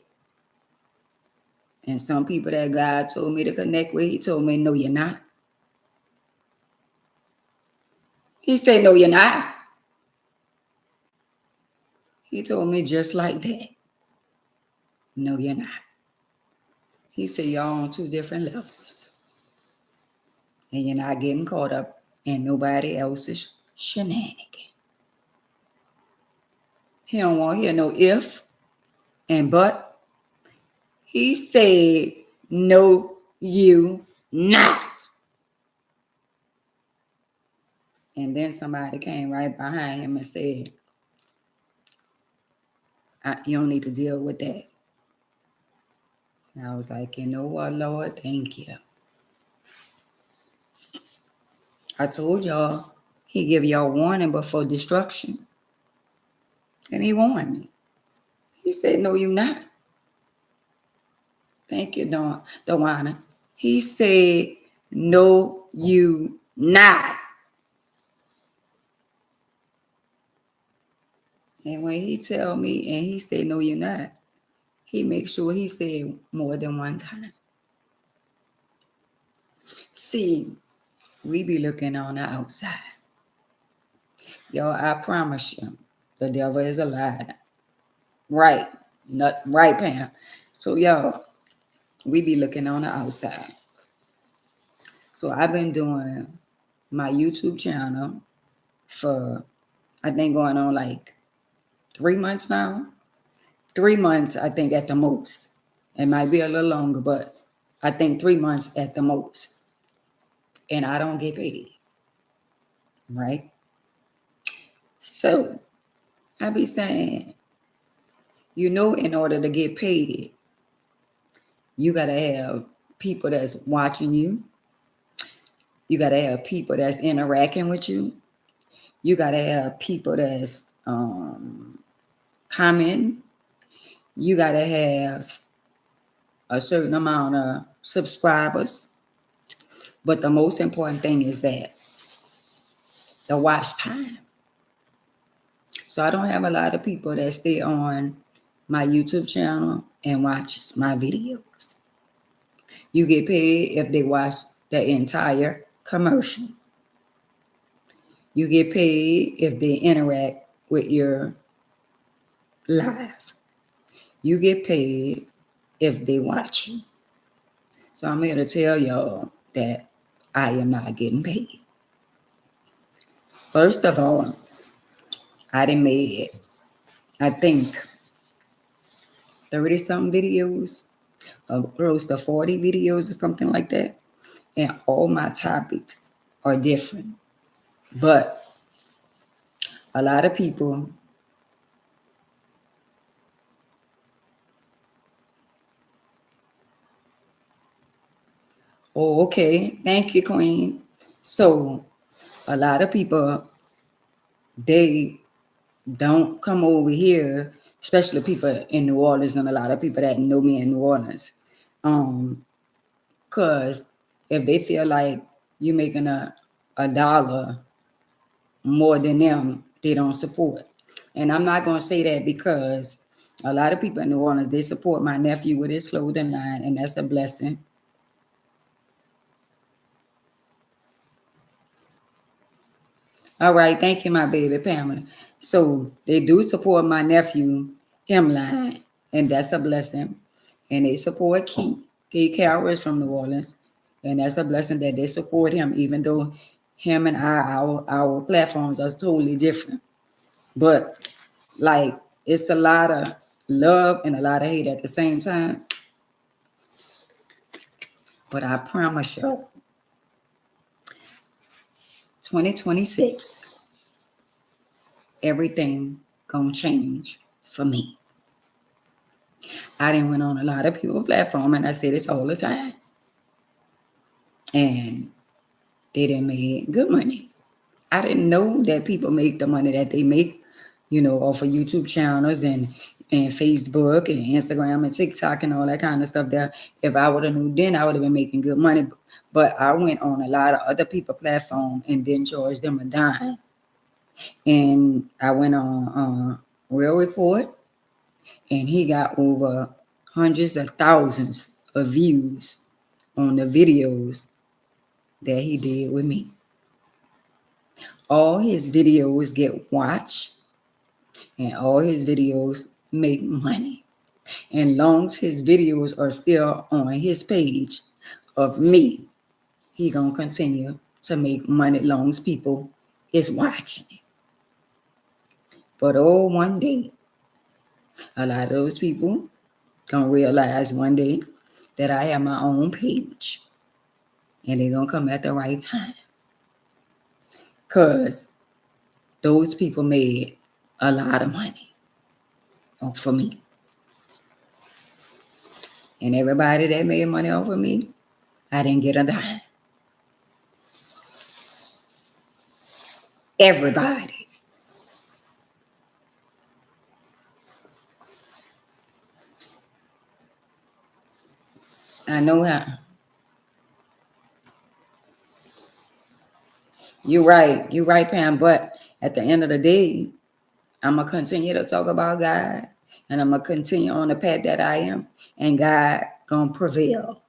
And some people that God told me to connect with, he told me, no, you're not. He said, no, you're not. He told me just like that. No, you're not. He said, y'all on 2 different levels. And you're not getting caught up in nobody else's shenanigans. He don't want to hear no if and but. He said, no, you not. And then somebody came right behind him and said, you don't need to deal with that. And I was like, you know what, Lord, thank you. I told y'all, he give y'all warning before destruction. And he warned me. He said, no, you not. Thank you, Dawana. He said, no, you not. And when he tell me and he said, no, you're not, he makes sure he said more than one time. See, we be looking on the outside. Y'all, I promise you, the devil is a liar. Right. Not right, Pam. So, y'all, we be looking on the outside. So, I've been doing my YouTube channel for, I think, going on like 3 months now. 3 months, I think, at the most. It might be a little longer, but I think 3 months at the most. And I don't get paid. Right? So, I be saying, you know, in order to get paid, you got to have people that's watching you. You got to have people that's interacting with you. You got to have people that's commenting. You got to have a certain amount of subscribers. But the most important thing is that the watch time. So I don't have a lot of people that stay on my YouTube channel and watch my videos. You get paid if they watch the entire commercial. You get paid if they interact with your live. You get paid if they watch you. So I'm here to tell y'all that I am not getting paid. First of all, I done made, I think, 30 something videos, close to 40 videos or something like that. And all my topics are different. But a lot of people, oh, okay, thank you, Queen. So a lot of people, they don't come over here, especially people in New Orleans and a lot of people that know me in New Orleans. Because if they feel like you making a dollar more than them, they don't support. And I'm not going to say that because a lot of people in New Orleans, they support my nephew with his clothing line, and that's a blessing. All right, thank you, my baby Pamela. So they do support my nephew, Line, and that's a blessing. And they support Key Carroll from New Orleans, and that's a blessing that they support him, even though him and our platforms are totally different. But like it's a lot of love and a lot of hate at the same time. But I promise you, 2026, everything gonna change for me. I didn't went on a lot of people's platform and I say this all the time. And they didn't make good money. I didn't know that people make the money that they make, off of YouTube channels and Facebook and Instagram and TikTok and all that kind of stuff there. If I would have knew then, I would have been making good money. But I went on a lot of other people's platform and didn't charge them a dime. And I went on Real Report, and he got over hundreds of thousands of views on the videos that he did with me. All his videos get watched and all his videos make money. And long as his videos are still on his page of me, he gonna continue to make money long as people is watching it. But one day, a lot of those people gonna realize one day that I have my own page. And they're gonna come at the right time. Cause those people made a lot of money off of me. And everybody that made money off of me, I didn't get a dime. Everybody. I know how. You're right, Pam. But at the end of the day, I'm going to continue to talk about God. And I'm going to continue on the path that I am. And God going to prevail.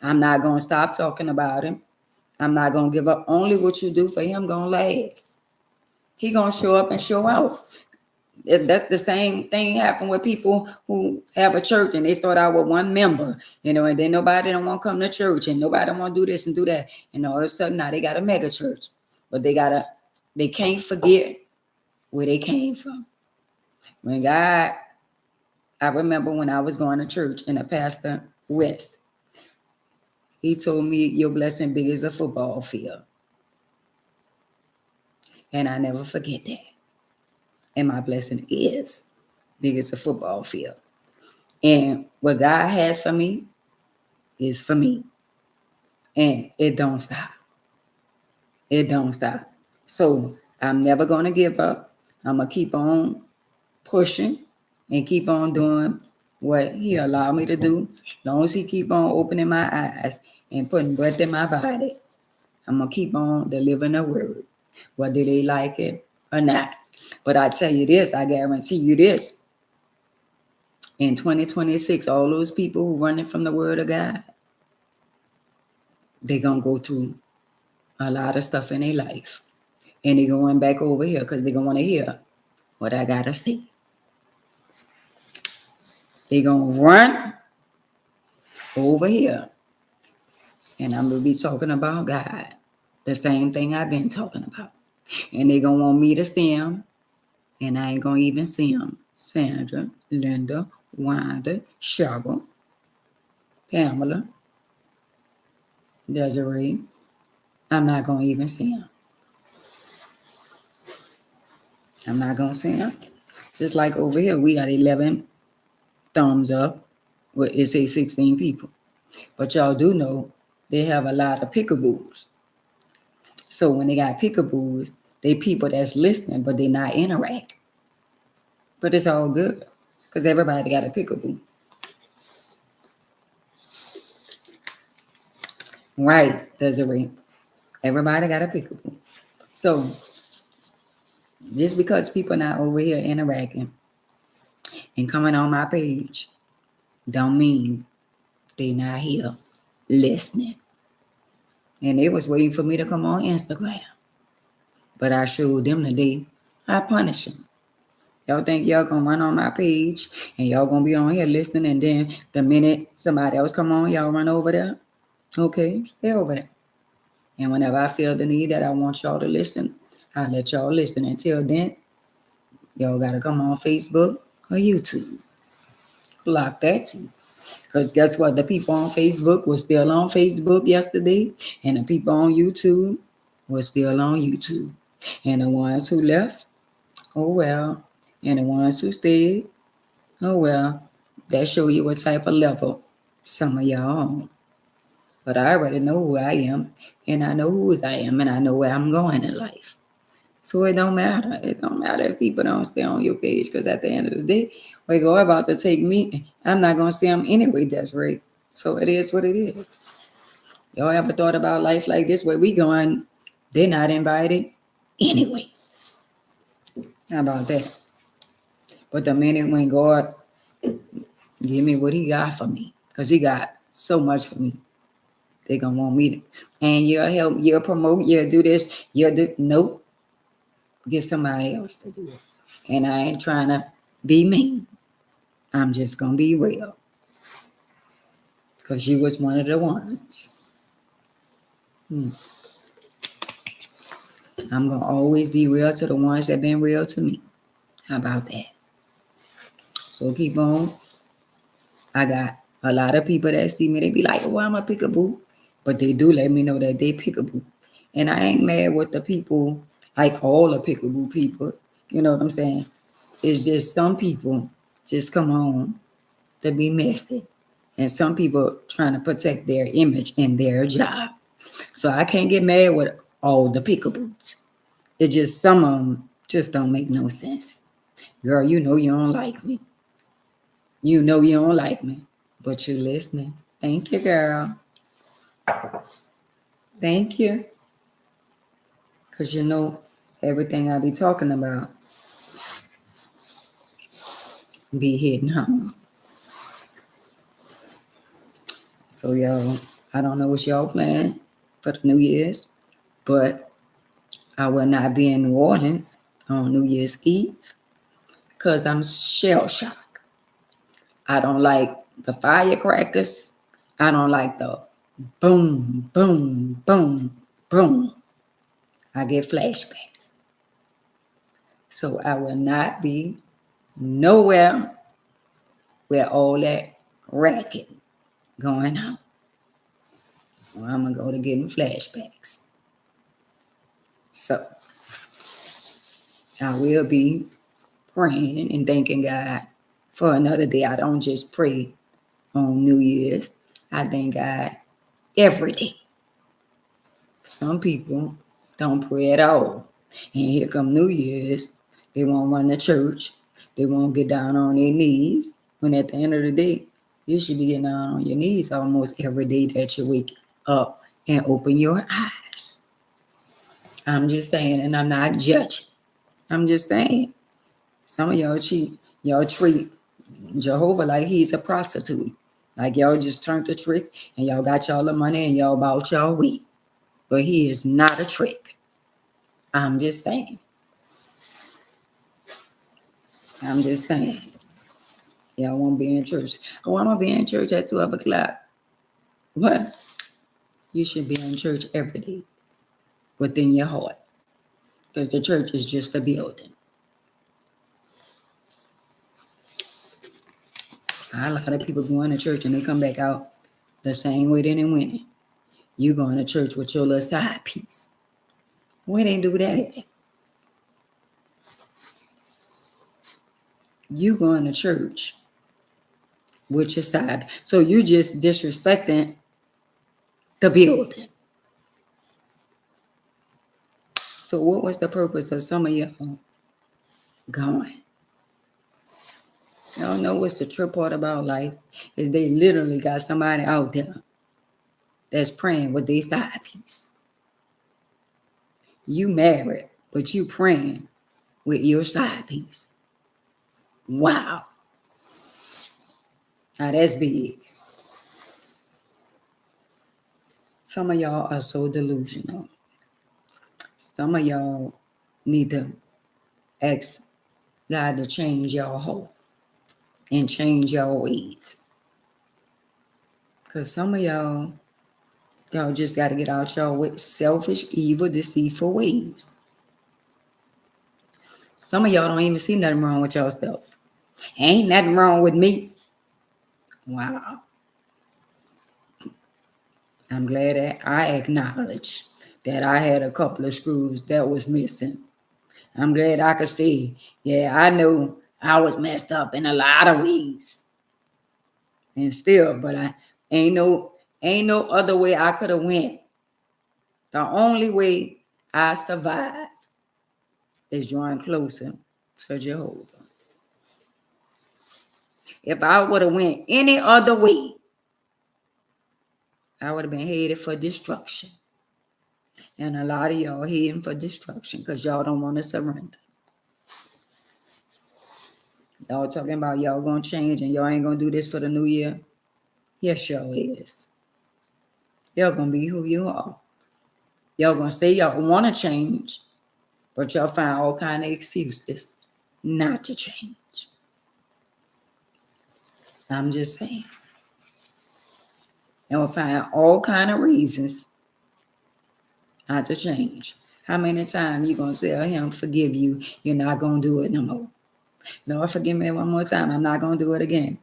I'm not going to stop talking about him. I'm not going to give up. Only what you do for him going to last. He going to show up and show out. That's the same thing happened with people who have a church and they start out with one member, and then nobody don't want to come to church and nobody don't want to do this and do that. And all of a sudden now they got a mega church. But they can't forget where they came from. When God, I remember when I was going to church and a pastor, West, he told me, your blessing big as a football field. And I never forget that. And my blessing is big as a football field. And what God has for me is for me. And it don't stop. It don't stop. So I'm never going to give up. I'm going to keep on pushing and keep on doing what he allowed me to do. As long as he keep on opening my eyes and putting breath in my body, I'm going to keep on delivering the word, whether they like it or not. But I tell you this, I guarantee you this. In 2026, all those people who running from the word of God, they're going to go through a lot of stuff in their life. And they're going back over here because they're going to want to hear what I got to say. They're going to run over here. And I'm going to be talking about God. The same thing I've been talking about. And they're going to want me to see them. And I ain't going to even see them. Sandra, Linda, Wanda, Cheryl, Pamela, Desiree. I'm not going to even see them. I'm not going to see them. Just like over here, we got 11 thumbs up. Well, it says 16 people. But y'all do know they have a lot of pickaboos. So when they got pickaboos, they people that's listening, but they not interacting. But it's all good because everybody got a pickaboo. Right, Desiree. Everybody got a pickaboo. So just because people not over here interacting and coming on my page don't mean they not here listening. And they was waiting for me to come on Instagram. But I showed them today I punish them. Y'all think y'all gonna run on my page and y'all gonna be on here listening, and then the minute somebody else come on, y'all run over there? Okay, stay over there. And whenever I feel the need that I want y'all to listen, I let y'all listen. Until then, y'all gotta come on Facebook or YouTube. Clock that too. Because guess what? The people on Facebook were still on Facebook yesterday, and the people on YouTube were still on YouTube. And the ones who left, oh well. And the ones who stayed, oh well. That show you what type of level some of y'all on. But I already know who I am, and I know who I am, and I know where I'm going in life. So it don't matter. It don't matter if people don't stay on your page, because at the end of the day, we go about to take me. I'm not going to see them anyway, Desiree. So it is what it is. Y'all ever thought about life like this, where we going, they're not invited anyway? How about that? But the minute when God give me what he got for me, because he got so much for me, they going to want me to. And you'll help, you'll promote, you'll do this, you'll do. Nope. Get somebody else to do it. And I ain't trying to be mean. I'm just going to be real. Because you was one of the ones. I'm going to always be real to the ones that been real to me. How about that? So keep on. I got a lot of people that see me. They be like, oh, I'm a pickaboo. But they do let me know that they pickaboo. And I ain't mad with the people, like all the pickaboo people. You know what I'm saying? It's just some people just come on to be messy. And some people trying to protect their image and their job. So I can't get mad with all the pickaboos. It's just some of them just don't make no sense. Girl, you know you don't like me. You know you don't like me. But you're listening. Thank you, girl. Thank you. Because you know everything I be talking about be hitting home. So y'all, I don't know what y'all plan for the New Year's, but I will not be in New Orleans on New Year's Eve because I'm shell shocked. I don't like the firecrackers. I don't like the boom, boom, boom, boom. I get flashbacks. So I will not be nowhere where all that racket going on. Well, I'm going to go to get them flashbacks. So I will be praying and thanking God for another day. I don't just pray on New Year's. I thank God every day. Some people don't pray at all. And here come New Year's. They won't run to church. They won't get down on their knees. When at the end of the day, you should be getting down on your knees almost every day that you wake up and open your eyes. I'm just saying, and I'm not judging. I'm just saying. Some of y'all cheat. Y'all treat Jehovah like he's a prostitute. Like y'all just turned the trick and y'all got y'all the money and y'all bought y'all weed. But he is not a trick. I'm just saying. I'm just saying. Y'all won't be in church. Oh, I'm going to be in church at 12 o'clock. What? You should be in church every day within your heart. Because the church is just a building. A lot of people going to church and they come back out the same way they didn't win it. You going to church with your little side piece. We didn't do that. You going to church with your side. So you just disrespecting the building. So what was the purpose of some of y'all going? Y'all know what's the trip part about life is they literally got somebody out there that's praying with their side piece. You married, but you praying with your side piece. Wow. Now that's big. Some of y'all are so delusional. Some of y'all need to ask God to change your heart and change your ways. Because some of y'all just got to get out your selfish, evil, deceitful ways. Some of y'all don't even see nothing wrong with yourself. Ain't nothing wrong with me. Wow. I'm glad that I acknowledge that I had a couple of screws that was missing. I'm glad I could see. Yeah, I knew I was messed up in a lot of ways. And still, but I ain't no other way I could have went. The only way I survived is drawing closer to Jehovah. If I would have went any other way, I would have been headed for destruction. And a lot of y'all heading for destruction because y'all don't want to surrender. Y'all talking about y'all gonna change and y'all ain't gonna do this for the new year. Yes, y'all is. Y'all gonna be who you are. Y'all gonna say y'all want to change, but y'all find all kind of excuses not to change. I'm just saying. And we'll find all kind of reasons not to change. How many times you gonna tell him, forgive you, you're not gonna do it no more. Lord, forgive me one more time, I'm not gonna do it again.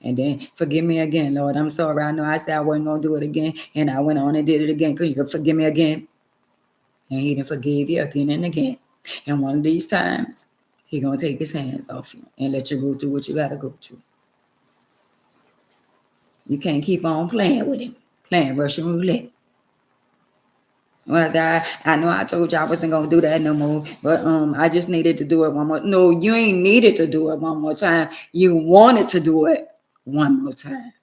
And then forgive me again, Lord, I'm sorry, I know I said I wasn't gonna do it again, and I went on and did it again. Could you forgive me again? And he didn't forgive you again and again. And one of these times, he gonna take his hands off you and let you go through what you gotta go through. You can't keep on playing with him, playing Russian roulette. Well, God, I know I told you I wasn't gonna do that no more, but I just needed to do it one more. No, you ain't needed to do it one more time. You wanted to do it one more time.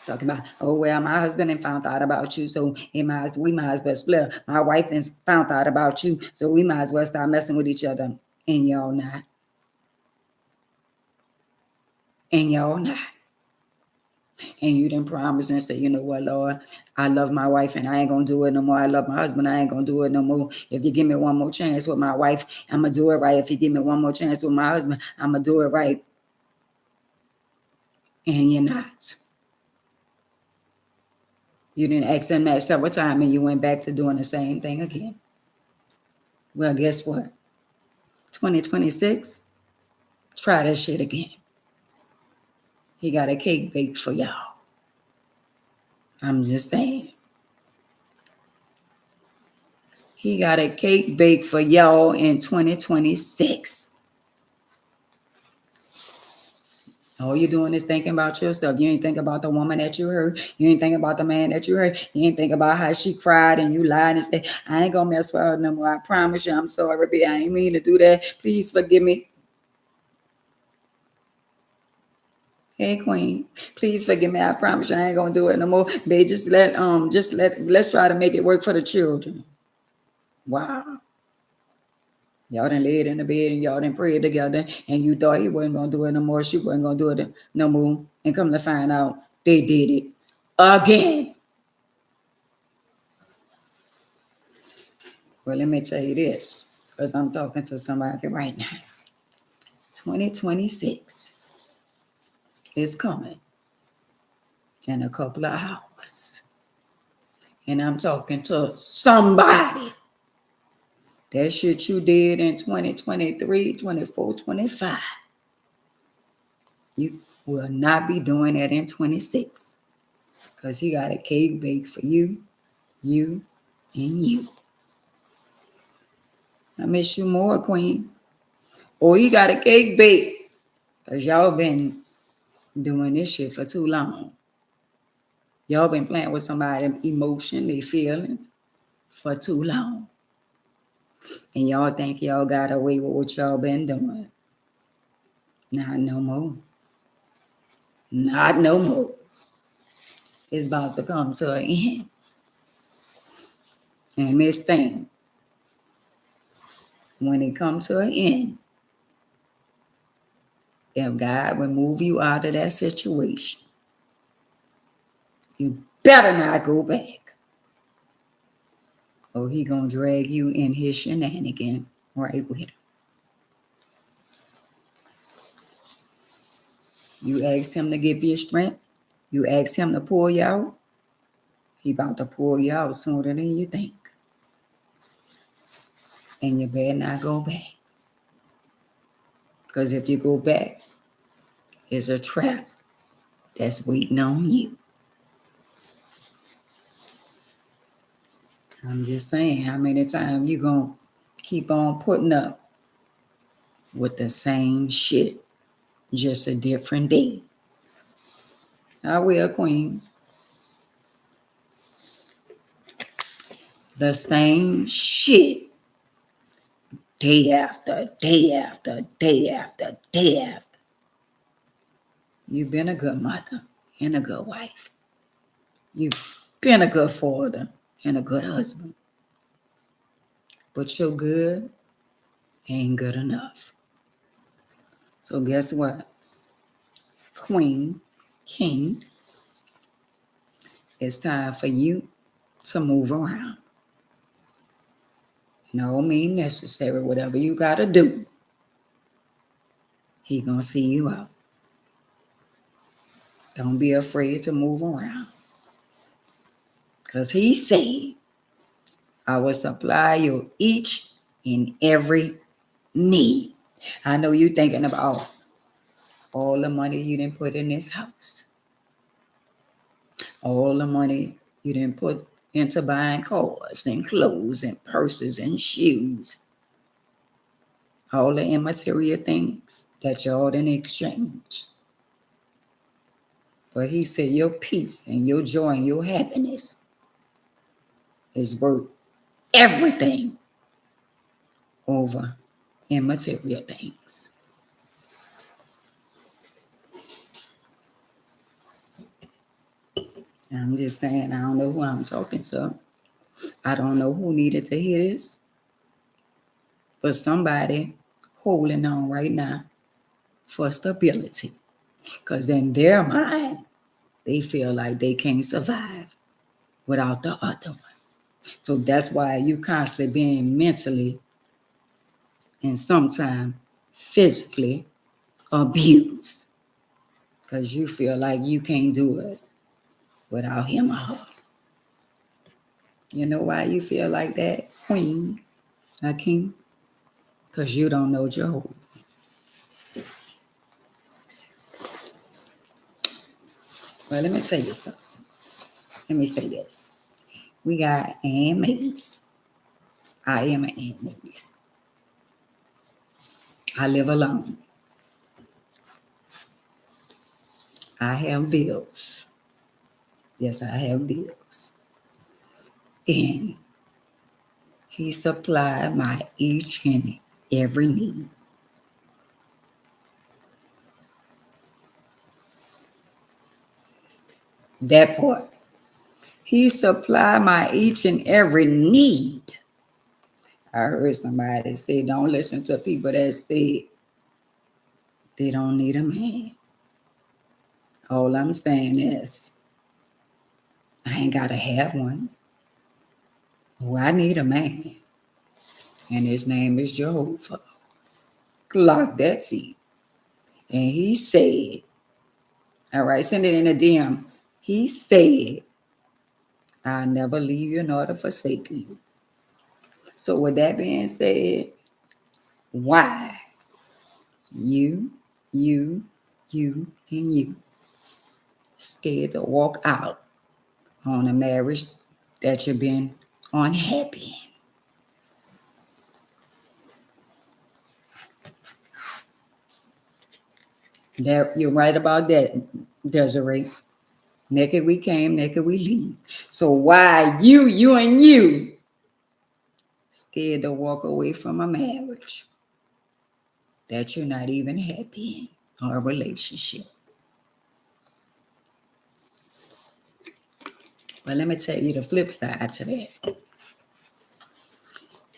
Talking about, oh well, my husband ain't found out about you, so we might as well split. My wife ain't found out about you, so we might as well start messing with each other. And y'all not. And y'all not. And you didn't promise and say, you know what, Lord, I love my wife and I ain't gonna do it no more. I love my husband, I ain't gonna do it no more. If you give me one more chance with my wife, I'm gonna do it right. If you give me one more chance with my husband, I'm gonna do it right. And you're not. You didn't ask him that several times and you went back to doing the same thing again. Well, guess what? 2026, try that shit again. He got a cake baked for y'all. I'm just saying. He got a cake baked for y'all in 2026. All you're doing is thinking about yourself. You ain't think about the woman that you hurt. You ain't think about the man that you hurt. You ain't think about how she cried and you lied and said, I ain't gonna mess with her no more. I promise you, I'm sorry, baby. I ain't mean to do that. Please forgive me. Hey, Queen, please forgive me. I promise you, I ain't gonna do it no more. Babe, let's try to make it work for the children. Wow. Y'all done laid in the bed and y'all done prayed together and you thought he wasn't going to do it no more. She wasn't going to do it no more. And come to find out, they did it again. Well, let me tell you this, because I'm talking to somebody right now. 2026 is coming in a couple of hours. And I'm talking to somebody. That shit you did in 2023, 24, 25. You will not be doing that in 26. Because he got a cake baked for you, and you. I miss you more, Queen. Or he got a cake baked. Because y'all been doing this shit for too long. Y'all been playing with somebody's emotion, their feelings for too long. And y'all think y'all got away with what y'all been doing. Not no more. Not no more. It's about to come to an end. And Miss Thing, when it comes to an end, if God will move you out of that situation, you better not go back. Or he gonna drag you in his shenanigan right with him. You ask him to give you strength. You ask him to pull you out. He about to pull you out sooner than you think. And you better not go back. Because if you go back, it's a trap that's waiting on you. I'm just saying, how many times you gonna keep on putting up with the same shit, just a different day? I will, Queen. The same shit, day after day after day after day after. You've been a good mother and a good wife. You've been a good father and a good husband. But your good ain't good enough. So guess what? Queen, King, it's time for you to move around. No mean necessary. Whatever you gotta do, he gonna see you out. Don't be afraid to move around. Because he said, I will supply your each and every need. I know you thinking about all the money you didn't put in this house. All the money you didn't put into buying cars and clothes and purses and shoes. All the immaterial things that y'all didn't exchange. But he said your peace and your joy and your happiness is worth everything over immaterial things. I'm just saying, I don't know who I'm talking to. I don't know who needed to hear this. But somebody holding on right now for stability. Because in their mind, they feel like they can't survive without the other one. So that's why you constantly being mentally and sometimes physically abused. Because you feel like you can't do it without him or her. You know why you feel like that, Queen or King? Because you don't know Jehovah. Well, let me tell you something. Let me say this. We got Ann Mays. I am an Ann Mays. I live alone. I have bills. Yes, I have bills. And he supplied my each and every need. That part. He supplied my each and every need. I heard somebody say, don't listen to people that say they don't need a man. All I'm saying is, I ain't got to have one. Well, I need a man, and his name is Jehovah. Clock that T. And he said, all right, send it in a DM. He said, I'll never leave you nor to forsake you. So with that being said, why you, you, and you scared to walk out on a marriage that you've been unhappy in? That you're right about that, Desiree. Naked we came, naked we leave. So why you and you scared to walk away from a marriage that you're not even happy in, or a relationship? But let me tell you the flip side to that.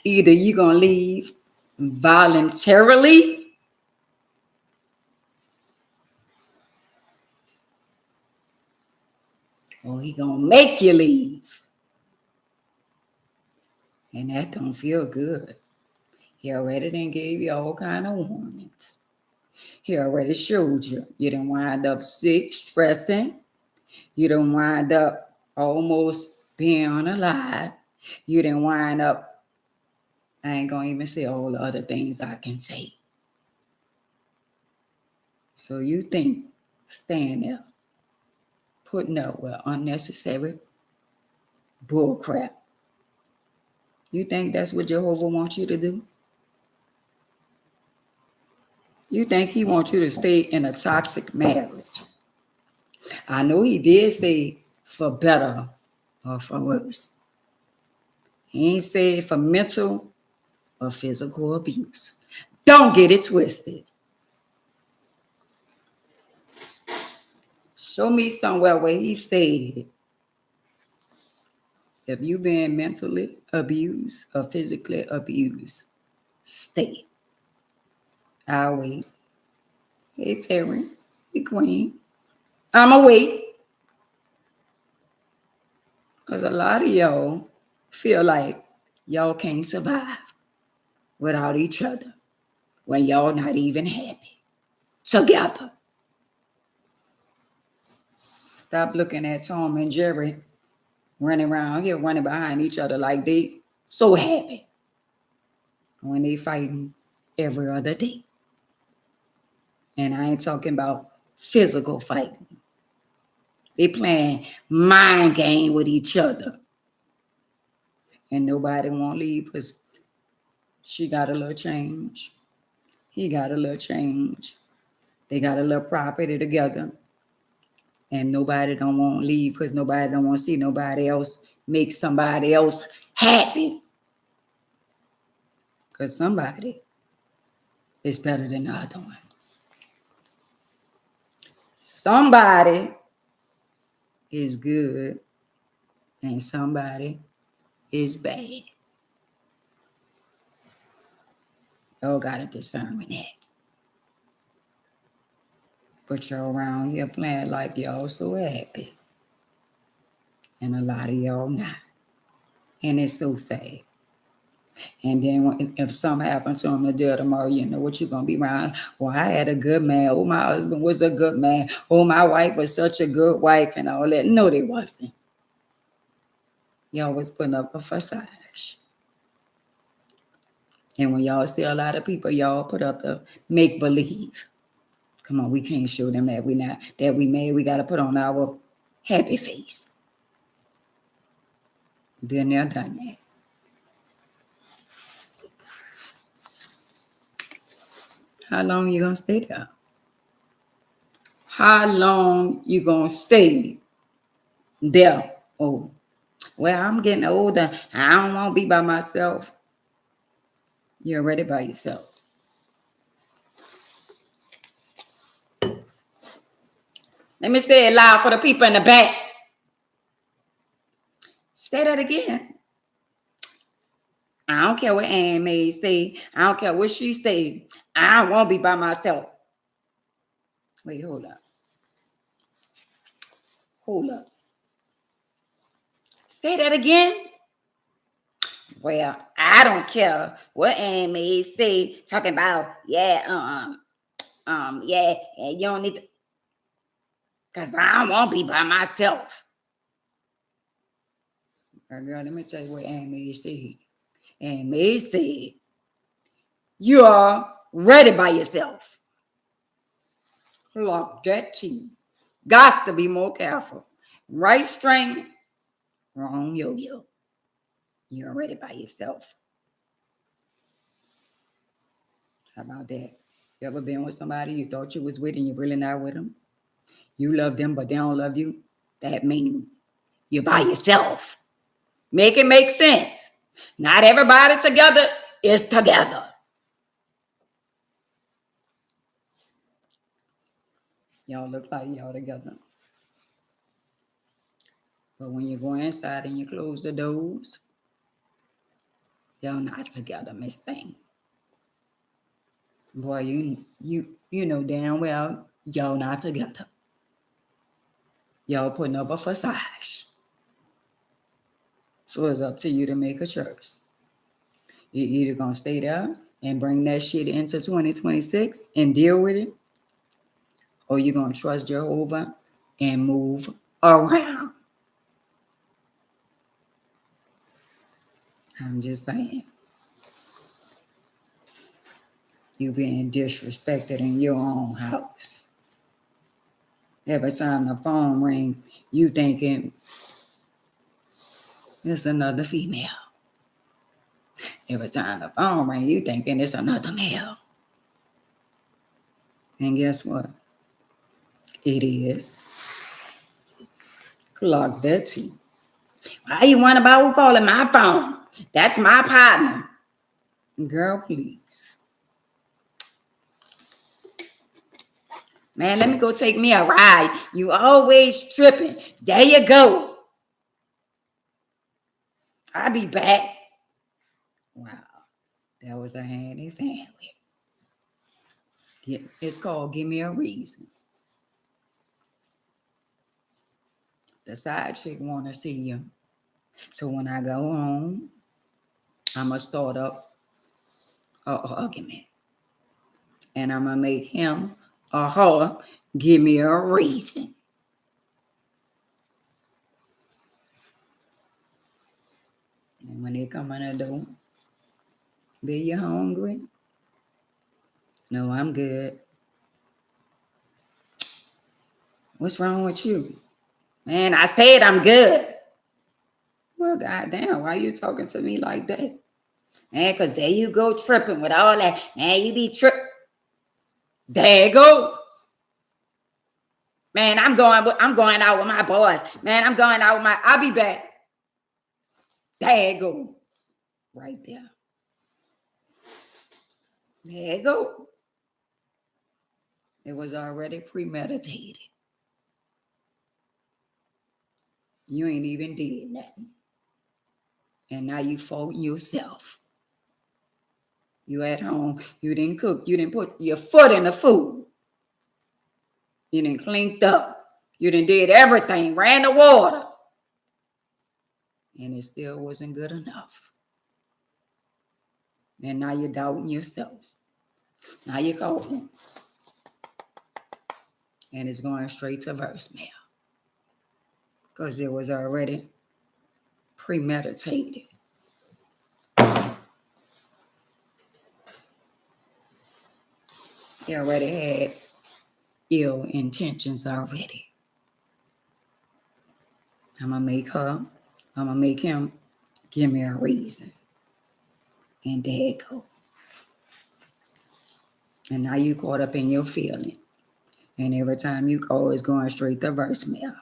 Either you're going to leave voluntarily, or he going to make you leave. And that don't feel good. He already done gave you all kind of warnings. He already showed you. You done wind up sick, stressing. You done wind up almost being unalive. You done wind up, I ain't going to even say all the other things I can say. So you think staying there, putting up with unnecessary bull crap, you think that's what Jehovah wants you to do? You think he wants you to stay in a toxic marriage? I know he did say for better or for worse. He ain't say for mental or physical abuse. Don't get it twisted. Show me somewhere where he said, if you've been mentally abused or physically abused, stay. I'll wait. Hey, Terry. Hey, Queen. I'ma wait. Because a lot of y'all feel like y'all can't survive without each other when y'all not even happy together. Stop looking at Tom and Jerry running around here, running behind each other like they so happy when they fighting every other day. And I ain't talking about physical fighting. They playing mind game with each other. And nobody won't leave because she got a little change. He got a little change. They got a little property together. And nobody don't want to leave because nobody don't want to see nobody else make somebody else happy. Because somebody is better than the other one. Somebody is good and somebody is bad. Y'all got to discern that. But y'all around here playing like y'all so happy. And a lot of y'all not. And it's so sad. And then if something happens to him today or tomorrow, you know what you're going to be around. Well, I had a good man. Oh, my husband was a good man. Oh, my wife was such a good wife and all that. No, they wasn't. Y'all was putting up a facade. And when y'all see a lot of people, y'all put up the make-believe. Come on, we can't show them that we not that we made. We got to put on our happy face. Been there, done that. How long you gonna stay there? How long you gonna stay there? Oh, well, I'm getting older. I don't want to be by myself. You're already by yourself. Let me say it loud for the people in the back. Say that again. I don't care what Ann May say. I don't care what she say. I won't be by myself. Wait, hold up. Hold up. Say that again. Well, I don't care what Ann May say. Talking about, yeah, yeah, and you don't need to, cause I won't be by myself. Girl, let me tell you what Ann May said. Ann May said, you are ready by yourself. Lock that tea. Got to be more careful. Right string, wrong yo-yo. You're ready by yourself. How about that? You ever been with somebody you thought you was with and you're really not with them? You love them, but they don't love you? That means you're by yourself. Make it make sense. Not everybody together is together. Y'all look like y'all together. But when you go inside and you close the doors, y'all not together, Miss Thing. Boy, you know damn well y'all not together. Y'all putting up a facade. So it's up to you to make a choice. You're either gonna stay there and bring that shit into 2026 and deal with it, or you're gonna trust Jehovah and move around. I'm just saying. You being disrespected in your own house. Every time the phone ring, you thinking it's another female. Every time the phone ring, you thinking it's another male. And guess what? It is. Clock that tea. Why you want about who calling my phone? That's my partner. Girl, please. Man, let me go take me a ride. You always tripping. There you go. I'll be back. Wow. That was a handy family. It's called Give Me a Reason. The side chick want to see you. So when I go home, I'm going to start up an argument. And I'm going to make him or her give me a reason. And when they come in the door, be you hungry? No, I'm good. What's wrong with you? Man, I said I'm good. Well, goddamn, why you talking to me like that? Man, because there you go tripping with all that. Man, you be tripping. There you go. Man, I'm going out with my boys. Man, I'm going out with my, I'll be back. There you go. Right there. There you go. It was already premeditated. You ain't even did nothing. And now you faulting yourself. You at home, you didn't cook, you didn't put your foot in the food. You didn't cleaned up. You didn't did everything, ran the water. And it still wasn't good enough. And now you're doubting yourself. Now you're calling. And it's going straight to voicemail. Because it was already premeditated. They already had ill intentions already. I'm going to make him give me a reason. And there you go. And now you caught up in your feeling. And every time you call, it's going straight to voicemail.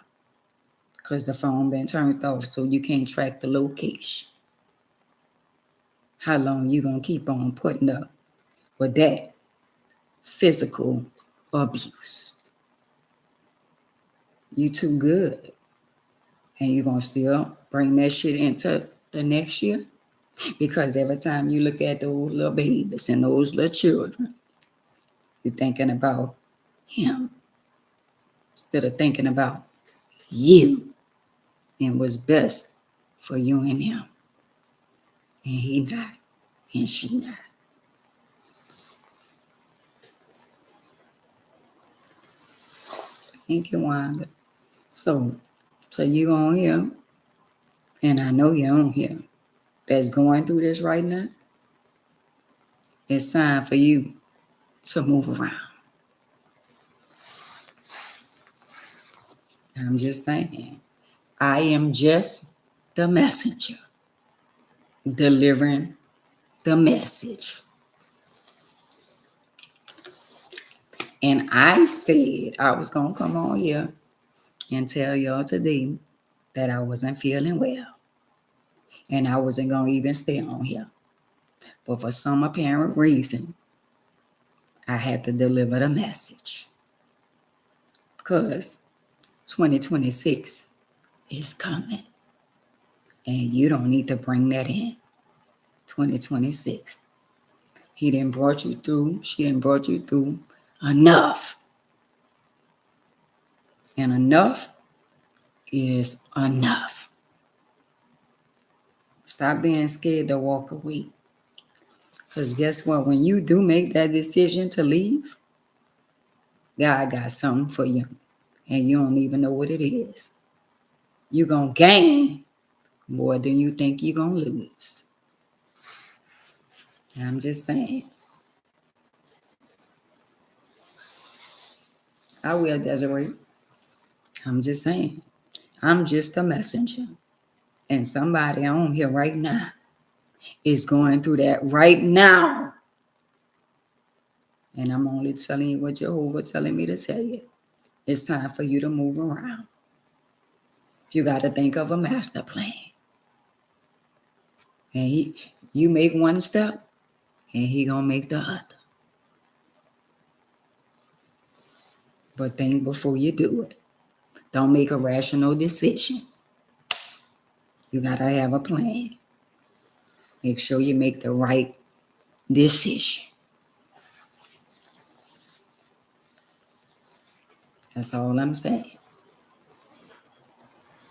Because the phone been turned off, so you can't track the location. How long you going to keep on putting up with that physical abuse? You too good. And you going to still bring that shit into the next year? Because every time you look at those little babies and those little children, you're thinking about him instead of thinking about you and what's best for you and him. And he not, and she not. Thank you, Wanda. So you on here, and I know you're on here, that's going through this right now. It's time for you to move around. I'm just saying, I am just the messenger delivering the message. And I said I was going to come on here and tell y'all today that I wasn't feeling well. And I wasn't going to even stay on here. But for some apparent reason, I had to deliver the message. Because 2026 is coming. And you don't need to bring that in. 2026. He didn't brought you through. She didn't brought you through enough. And enough is enough. Stop being scared to walk away. Because guess what? When you do make that decision to leave, God got something for you. And you don't even know what it is. You're going to gain more than you think you're going to lose. I'm just saying. I will, Desiree. I'm just saying. I'm just a messenger. And somebody on here right now is going through that right now. And I'm only telling you what Jehovah telling me to tell you. It's time for you to move around. You got to think of a master plan. And you make one step, and he gonna make the other. But think before you do it. Don't make a rational decision. You gotta have a plan. Make sure you make the right decision. That's all I'm saying.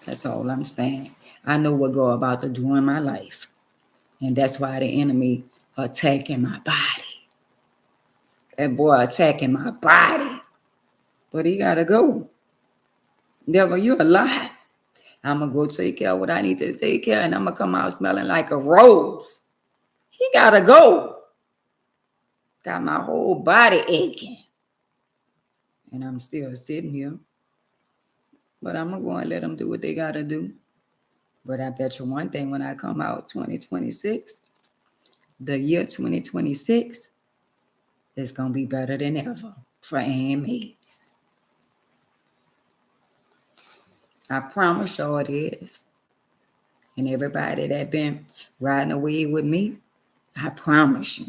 That's all I'm saying. I know what God about to do in my life. And that's why the enemy attacking my body. That boy attacking my body. But he gotta go. Devil, you're a lie. I'm going to go take care of what I need to take care of, and I'm going to come out smelling like a rose. He got to go. Got my whole body aching. And I'm still sitting here. But I'm going to go and let them do what they got to do. But I bet you one thing, when I come out 2026, the year 2026 is going to be better than ever for AMAs. I promise y'all it is. And everybody that been riding away with me, I promise you,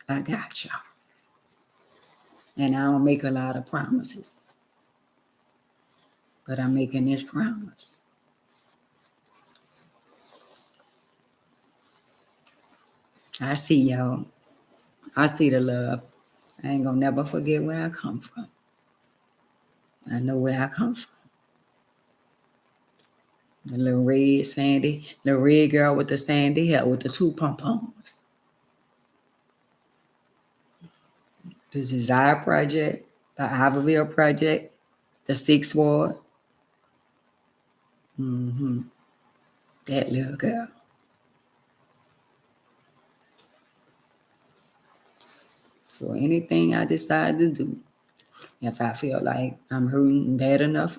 I got y'all. And I don't make a lot of promises. But I'm making this promise. I see y'all. I see the love. I ain't gonna never forget where I come from. I know where I come from. The little red sandy, the red girl with the sandy hair with the two pom-poms. The Desire Project, the Iberville Project, the Sixth Ward. That little girl. So anything I decide to do, if I feel like I'm hurting bad enough,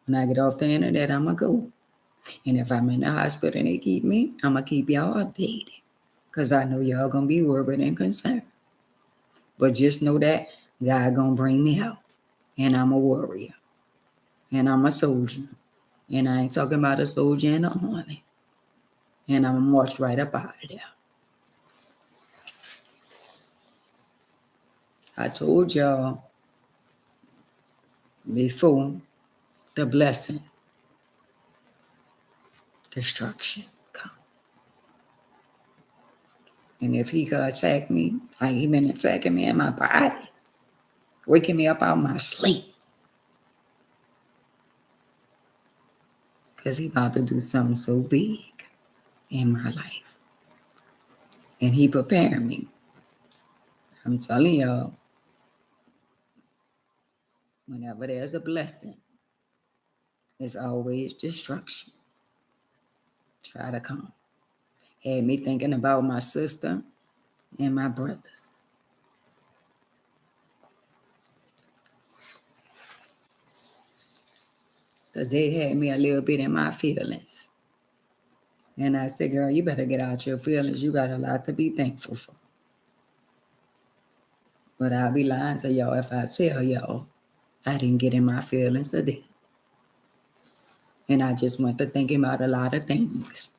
when I get off the internet, I'm going to go. And if I'm in the hospital and they keep me, I'm going to keep y'all updated. Because I know y'all going to be worried and concerned. But just know that God going to bring me out. And I'm a warrior. And I'm a soldier. And I ain't talking about a soldier in the army. And I'm going to march right up out of there. I told y'all before the blessing, destruction come. And if he could attack me, like he been attacking me in my body, waking me up out my sleep, because he about to do something so big in my life. And he preparing me. I'm telling y'all, whenever there's a blessing, there's always destruction. Try to come. Had me thinking about my sister and my brothers. Because they had me a little bit in my feelings. And I said, girl, you better get out your feelings. You got a lot to be thankful for. But I'll be lying to y'all if I tell y'all I didn't get in my feelings today. And I just went to thinking about a lot of things.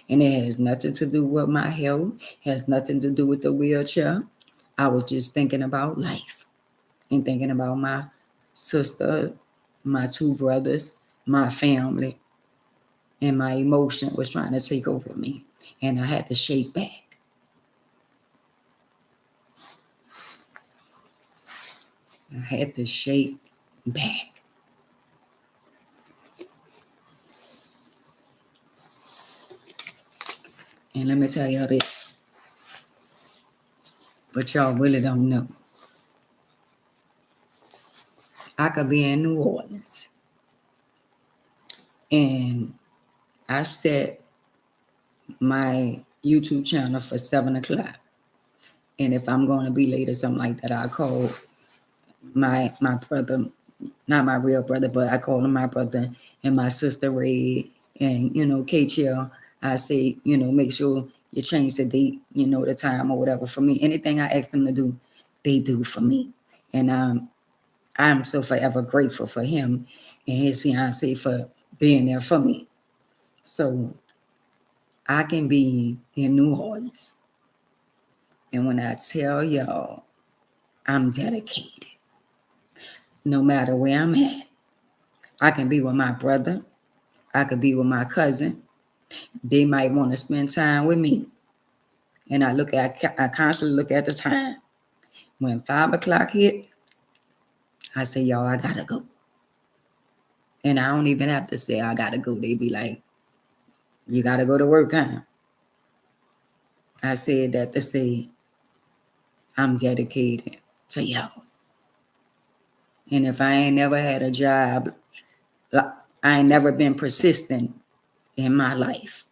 And it has nothing to do with my health, has nothing to do with the wheelchair. I was just thinking about life and thinking about my sister, my two brothers, my family, and my emotion was trying to take over me. And I had to shake back. I had to shake back. And let me tell y'all this, but y'all really don't know. I could be in New Orleans and I set my YouTube channel for 7:00. And if I'm going to be late or something like that, I call my brother, not my real brother, but I call him my brother, and my sister Red, and K-Chill. I say, make sure you change the date, the time or whatever for me. Anything I ask them to do, they do for me. And I'm so forever grateful for him and his fiance for being there for me. So I can be in New Orleans. And when I tell y'all, I'm dedicated. No matter where I'm at, I can be with my brother. I could be with my cousin. They might want to spend time with me. And I constantly look at the time. When 5:00 hit, I say, y'all, I gotta go. And I don't even have to say I gotta go. They be like, you gotta go to work, huh? I said that to say I'm dedicated to y'all. And if I ain't never had a job, I ain't never been persistent in my life.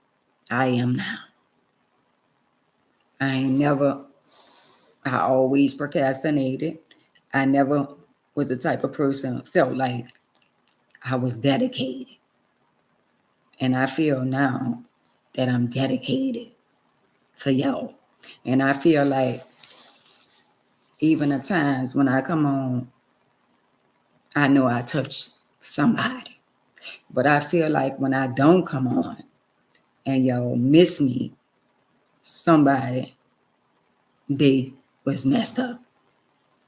I am now. I always procrastinated. I never was the type of person felt like I was dedicated. And I feel now that I'm dedicated to y'all. And I feel like even at times when I come on, I know I touch somebody. But I feel like when I don't come on and y'all miss me, somebody, they was messed up.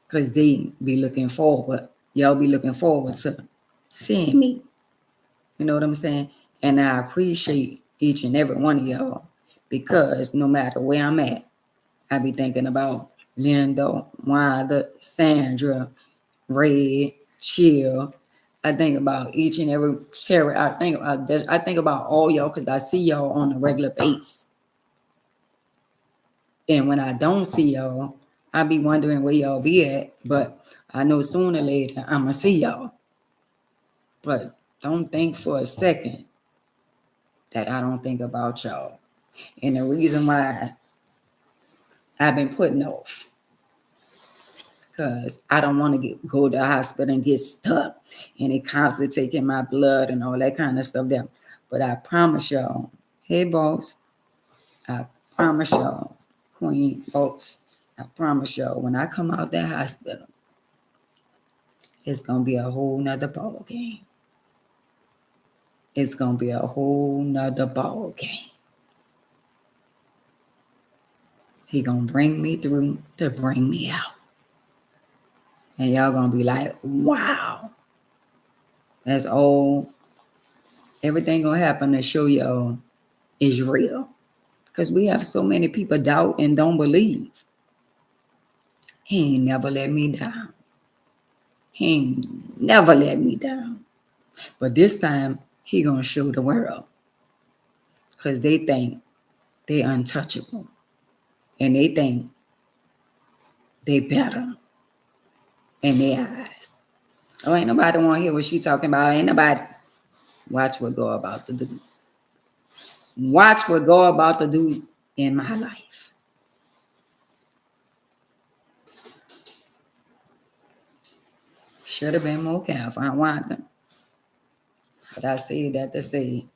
Because they be looking forward. Y'all be looking forward to seeing me. You know what I'm saying? And I appreciate each and every one of y'all because no matter where I'm at, I be thinking about Linda, Wanda, Sandra, Red, Chill. I think about each and every Sarah. I think about all y'all because I see y'all on a regular basis. And when I don't see y'all, I be wondering where y'all be at. But I know sooner or later I'ma see y'all. But don't think for a second that I don't think about y'all. And the reason why I've been putting off, because I don't want to go to the hospital and get stuck and it constantly taking my blood and all that kind of stuff there. But I promise y'all, hey boss, I promise y'all, Queen boss, I promise y'all, when I come out that hospital, it's gonna be a whole nother ball game. It's gonna be a whole nother ball game. He gonna bring me through to bring me out. And y'all gonna be like, wow, that's all. Everything gonna happen to show y'all is real. Because we have so many people doubt and don't believe. He ain't never let me down. He ain't never let me down. But this time, he gonna show the world. Because they think they untouchable. And they think they better in their eyes. Oh, ain't nobody want to hear what she talking about. Ain't nobody. Watch what God about to do. Watch what God about to do in my life. Should have been more careful. I want them. But I say that to say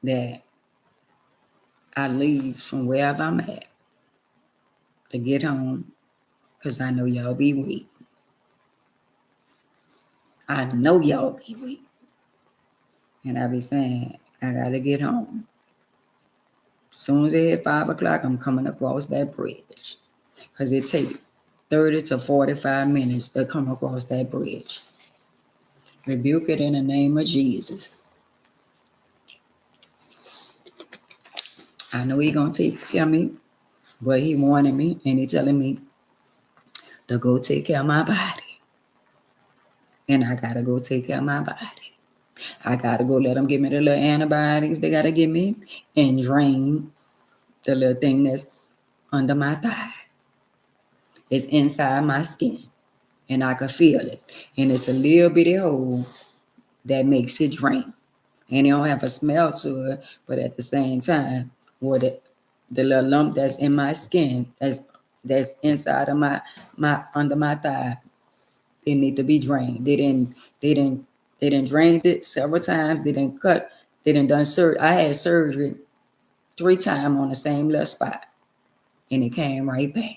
that I leave from wherever I'm at to get home because I know y'all be weak. I know y'all be weak. And I be saying, I got to get home. As soon as it hit 5 o'clock, I'm coming across that bridge. Because it takes 30 to 45 minutes to come across that bridge. Rebuke it in the name of Jesus. I know he going to take care of me, but he wanted me and he telling me to go take care of my body. And I got to go take care of my body. I got to go let them give me the little antibiotics they got to give me and drain the little thing that's under my thigh. It's inside my skin and I can feel it. And it's a little bitty hole that makes it drain. And it don't have a smell to it, but at the same time, what the little lump that's in my skin, that's inside of my under my thigh, it need to be drained. They didn't drain it several times. They didn't cut. They didn't done surgery. I had surgery 3 times on the same little spot, and it came right back.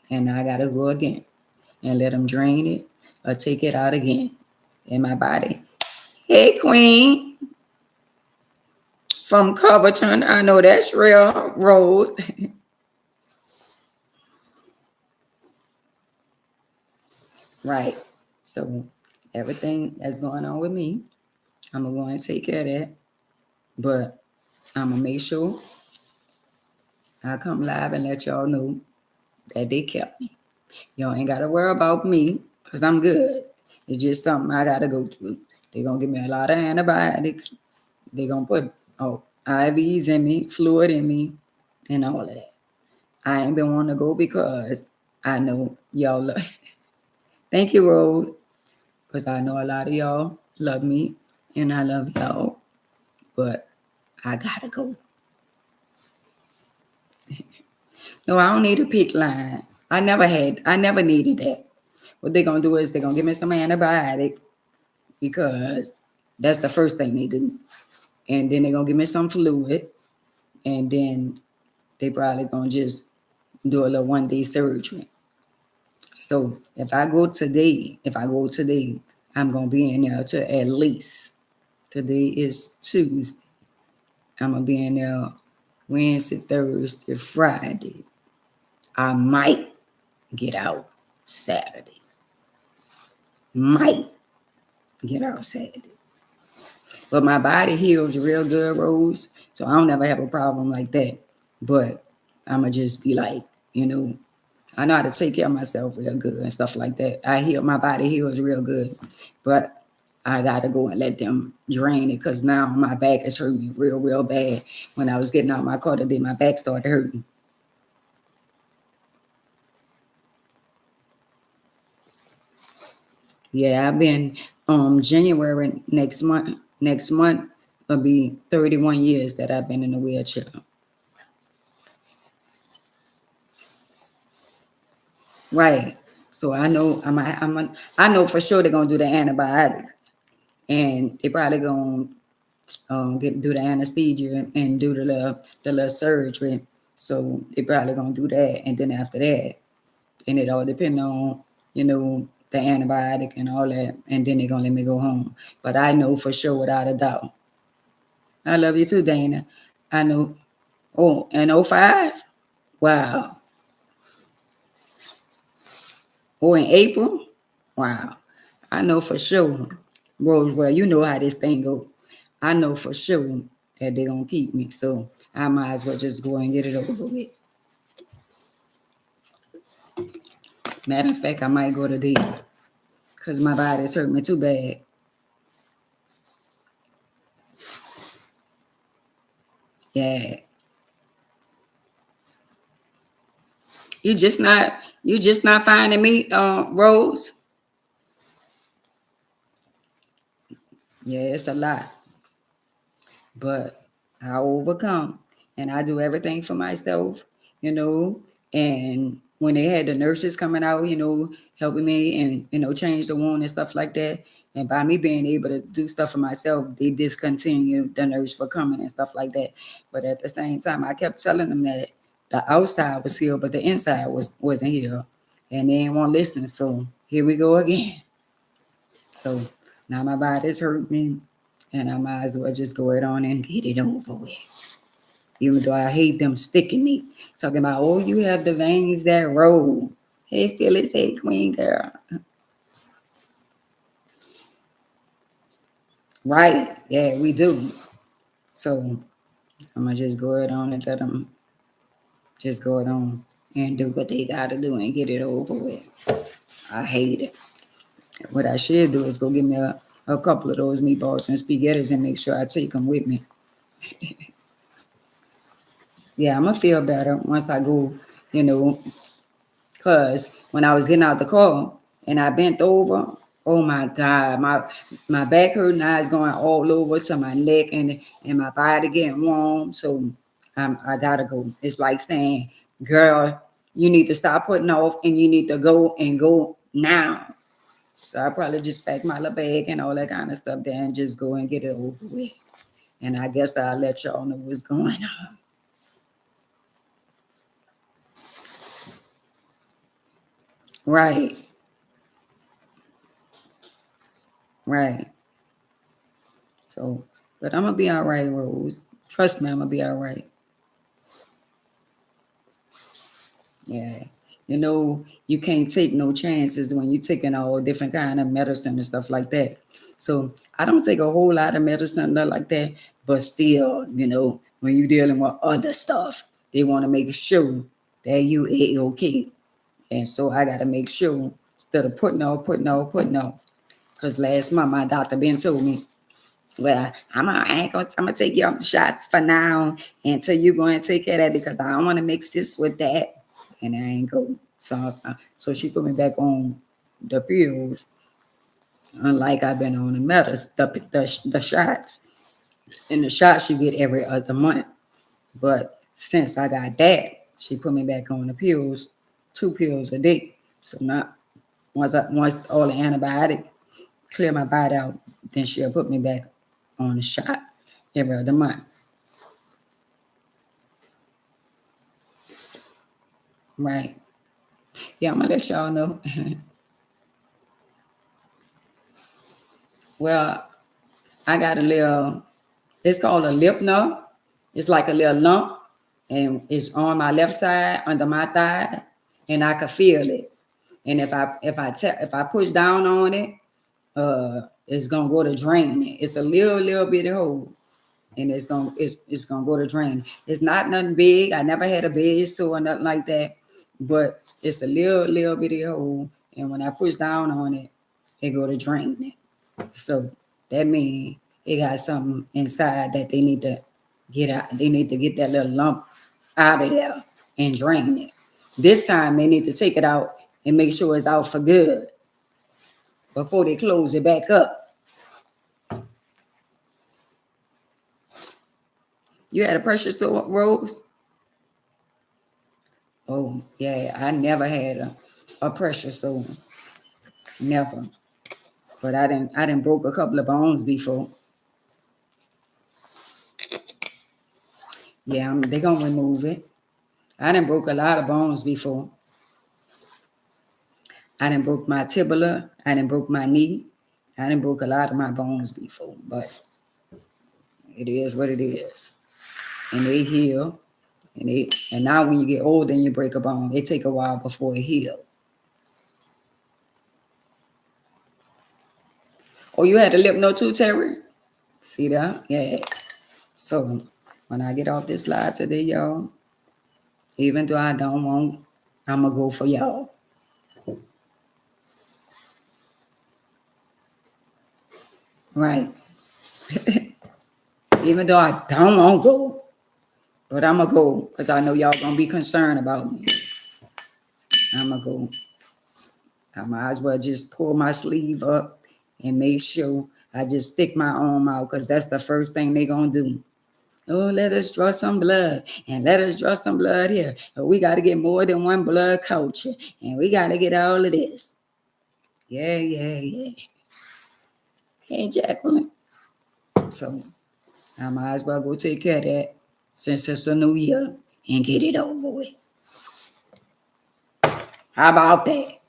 And I gotta go again and let them drain it or take it out again in my body. Hey, Queen. From Coverton, I know that's real, Rose. Right. So everything that's going on with me, I'm going to take care of that. But I'm going to make sure I come live and let y'all know that they kept me. Y'all ain't got to worry about me because I'm good. It's just something I got to go through. They're going to give me a lot of antibiotics. They're going to put IVs in me, fluid in me, and all of that. I ain't been wanting to go because I know y'all love. Thank you, Rose, because I know a lot of y'all love me and I love y'all, but I gotta go. No, I don't need a PICC line. I never needed that. What they're gonna do is they're gonna give me some antibiotic because that's the first thing they do. And then they're gonna give me some fluid, and then they probably gonna just do a little 1-day surgery. So if I go today, I'm gonna be in there to at least. Today is Tuesday. I'm gonna be in there Wednesday, Thursday, Friday. I might get out Saturday. Might get out Saturday. But my body heals real good, Rose. So I don't ever have a problem like that. But I'ma just be like, I know how to take care of myself real good and stuff like that. My body heals real good. But I gotta go and let them drain it because now my back is hurting me real, real bad. When I was getting out of my car today, my back started hurting. Yeah, I've been January next month. Next month will be 31 years that I've been in a wheelchair. Right. So I know I know for sure they're gonna do the antibiotic, and they probably gonna do the anesthesia and do the little surgery. So they probably gonna do that, and then after that, and it all depends on the antibiotic and all that, and then they're gonna let me go home. But I know for sure without a doubt. I love you too, Dana. I know. Oh, and '05. Wow. Oh, in April. Wow. I know for sure. Rosewell, you know how this thing go. I know for sure that they're gonna keep me. So I might as well just go and get it over with. Matter of fact, I might go today because my body's hurt me too bad. Yeah. You just not finding me, Rose. Yeah, it's a lot. But I overcome and I do everything for myself, you know. And when they had the nurses coming out, helping me and change the wound and stuff like that, and by me being able to do stuff for myself, they discontinued the nurse for coming and stuff like that. But at the same time, I kept telling them that the outside was healed, but the inside wasn't healed, and they didn't want to listen. So here we go again. So now my body's hurt me, and I might as well just go ahead on and get it over with. Even though I hate them sticking me, talking about, oh, you have the veins that roll. Hey, Phyllis, hey, Queen Girl. Right, yeah, we do. So I'm gonna just go ahead on and let them just go ahead on and do what they gotta do and get it over with. I hate it. What I should do is go get me a couple of those meatballs and spaghettis and make sure I take them with me. Yeah, I'm gonna feel better once I go, you know, because when I was getting out the car and I bent over, oh my God, my back hurt now is going all over to my neck and my body getting warm. So I gotta go. It's like saying, girl, you need to stop putting off and you need to go now. So I probably just pack my little bag and all that kind of stuff there and just go and get it over with. And I guess I'll let y'all know what's going on. Right, right. So, but I'm gonna be all right, Rose. Trust me, I'm gonna be all right. Yeah. You can't take no chances when you're taking all different kind of medicine and stuff like that. So I don't take a whole lot of medicine like that, but still, when you're dealing with other stuff, they want to make sure that you a okay. And so I gotta make sure instead of putting off. Because last month my doctor been told me, well, I ain't gonna take you off the shots for now until you go and take care of that because I don't want to mix this with that, and I ain't go. So she put me back on the pills, unlike I've been on the medicine, the shots, and the shots you get every other month. But since I got that, she put me back on the pills, 2 pills a day. So now once all the antibiotic clear my body out, then she'll put me back on the shot every other month. Right. Yeah, I'm gonna let y'all know. Well, I got a little, it's called a lip knot. It's like a little lump, and it's on my left side under my thigh, and I can feel it. And if I push down on it, it's gonna go to drain it. It's a little bitty hole, and it's gonna go to drain. It's not nothing big. I never had a big sore or nothing like that, but it's a little bitty hole, and when I push down on it, it go to drain it. So that means it got something inside that they need to get out. They need to get that little lump out of there and drain it. This time they need to take it out and make sure it's out for good before they close it back up. You had a pressure sore, Rose? Oh yeah, I never had a pressure sore. Never. But I didn't broke a couple of bones before. Yeah, they gonna remove it. I didn't broke a lot of bones before. I didn't broke my tibia. I didn't broke my knee. I didn't broke a lot of my bones before, but it is what it is. And they heal. And now when you get older and you break a bone, it take a while before it heal. Oh, you had a lip note too, Terry? See that? Yeah. So when I get off this live today, y'all, even though I don't want, I'm going to go for y'all. Right. Even though I don't want to go, but I'm going to go because I know y'all going to be concerned about me. I'm going to go. I might as well just pull my sleeve up and make sure I just stick my arm out because that's the first thing they going to do. Oh, let us draw some blood and let us draw some blood here. Oh, we got to get more than one blood culture and we got to get all of this. Yeah. Hey, Jacqueline. So I might as well go take care of that since it's a new year and get it over with. How about that?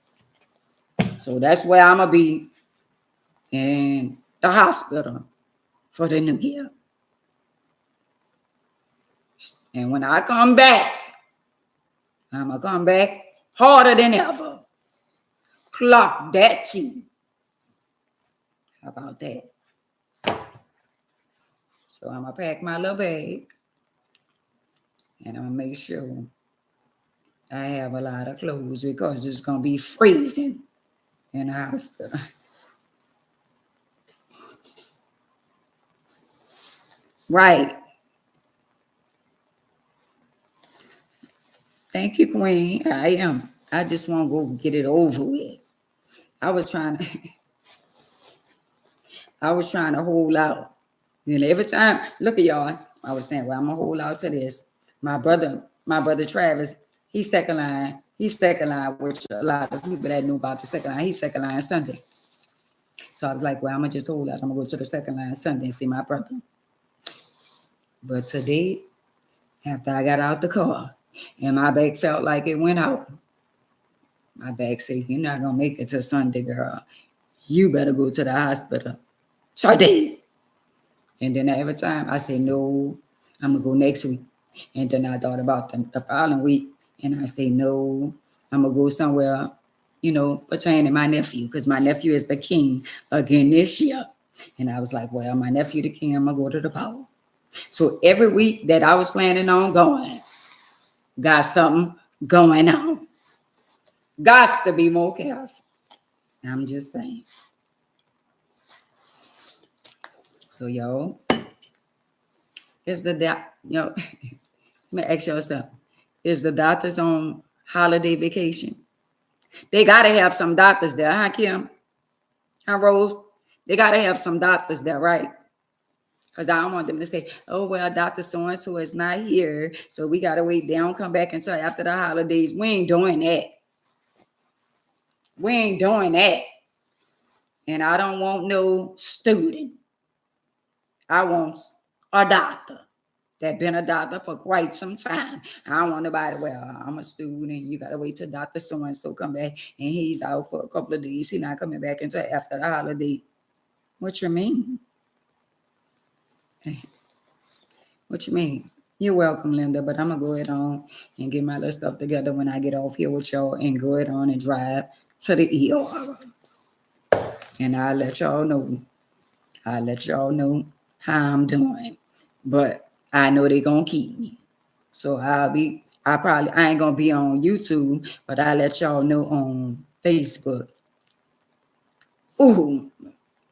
So that's where I'm going to be in the hospital for the new year. And when I come back, I'm going to come back harder than ever. Clock that T. How about that? So I'm going to pack my little bag. And I'm going to make sure I have a lot of clothes because it's going to be freezing in the hospital. Right. Thank you, Queen. I am. I just want to go get it over with. I was trying to hold out. And every time, look at y'all, I was saying, well, I'm going to hold out to this. My brother Travis, he's second line. He's second line, which a lot of people that know about the second line. He's second line Sunday. So I was like, well, I'm going to just hold out. I'm going to go to the second line Sunday and see my brother. But today, after I got out the car and my back felt like it went out, my back said, you're not going to make it to Sunday, girl. You better go to the hospital. So I did. And then every time I say, no, I'm going to go next week. And then I thought about the following week. And I say, no, I'm going to go somewhere, pertaining to my nephew. Because my nephew is the king again this year. And I was like, well, my nephew the king, I'm going to go to the power. So every week that I was planning on going, got something going on. Got to be more careful. I'm just saying. So, y'all, let me ask y'all something. Is the doctors on holiday vacation? They got to have some doctors there, huh, Kim? Huh, Rose? They got to have some doctors there, right? Because I don't want them to say, oh, well, Dr. So-and-so is not here, so we got to wait. They don't come back until after the holidays. We ain't doing that. We ain't doing that. And I don't want no student. I want a doctor that been a doctor for quite some time. I don't want nobody, well, I'm a student. You got to wait till Dr. So-and-so come back and he's out for a couple of days. He's not coming back until after the holiday. What you mean? What you mean? You're welcome, Linda, but I'm going to go ahead on and get my little stuff together when I get off here with y'all and go ahead on and drive to the ER. And I'll let y'all know. How I'm doing. But I know they're going to keep me. So I ain't going to be on YouTube, but I'll let y'all know on Facebook. Ooh,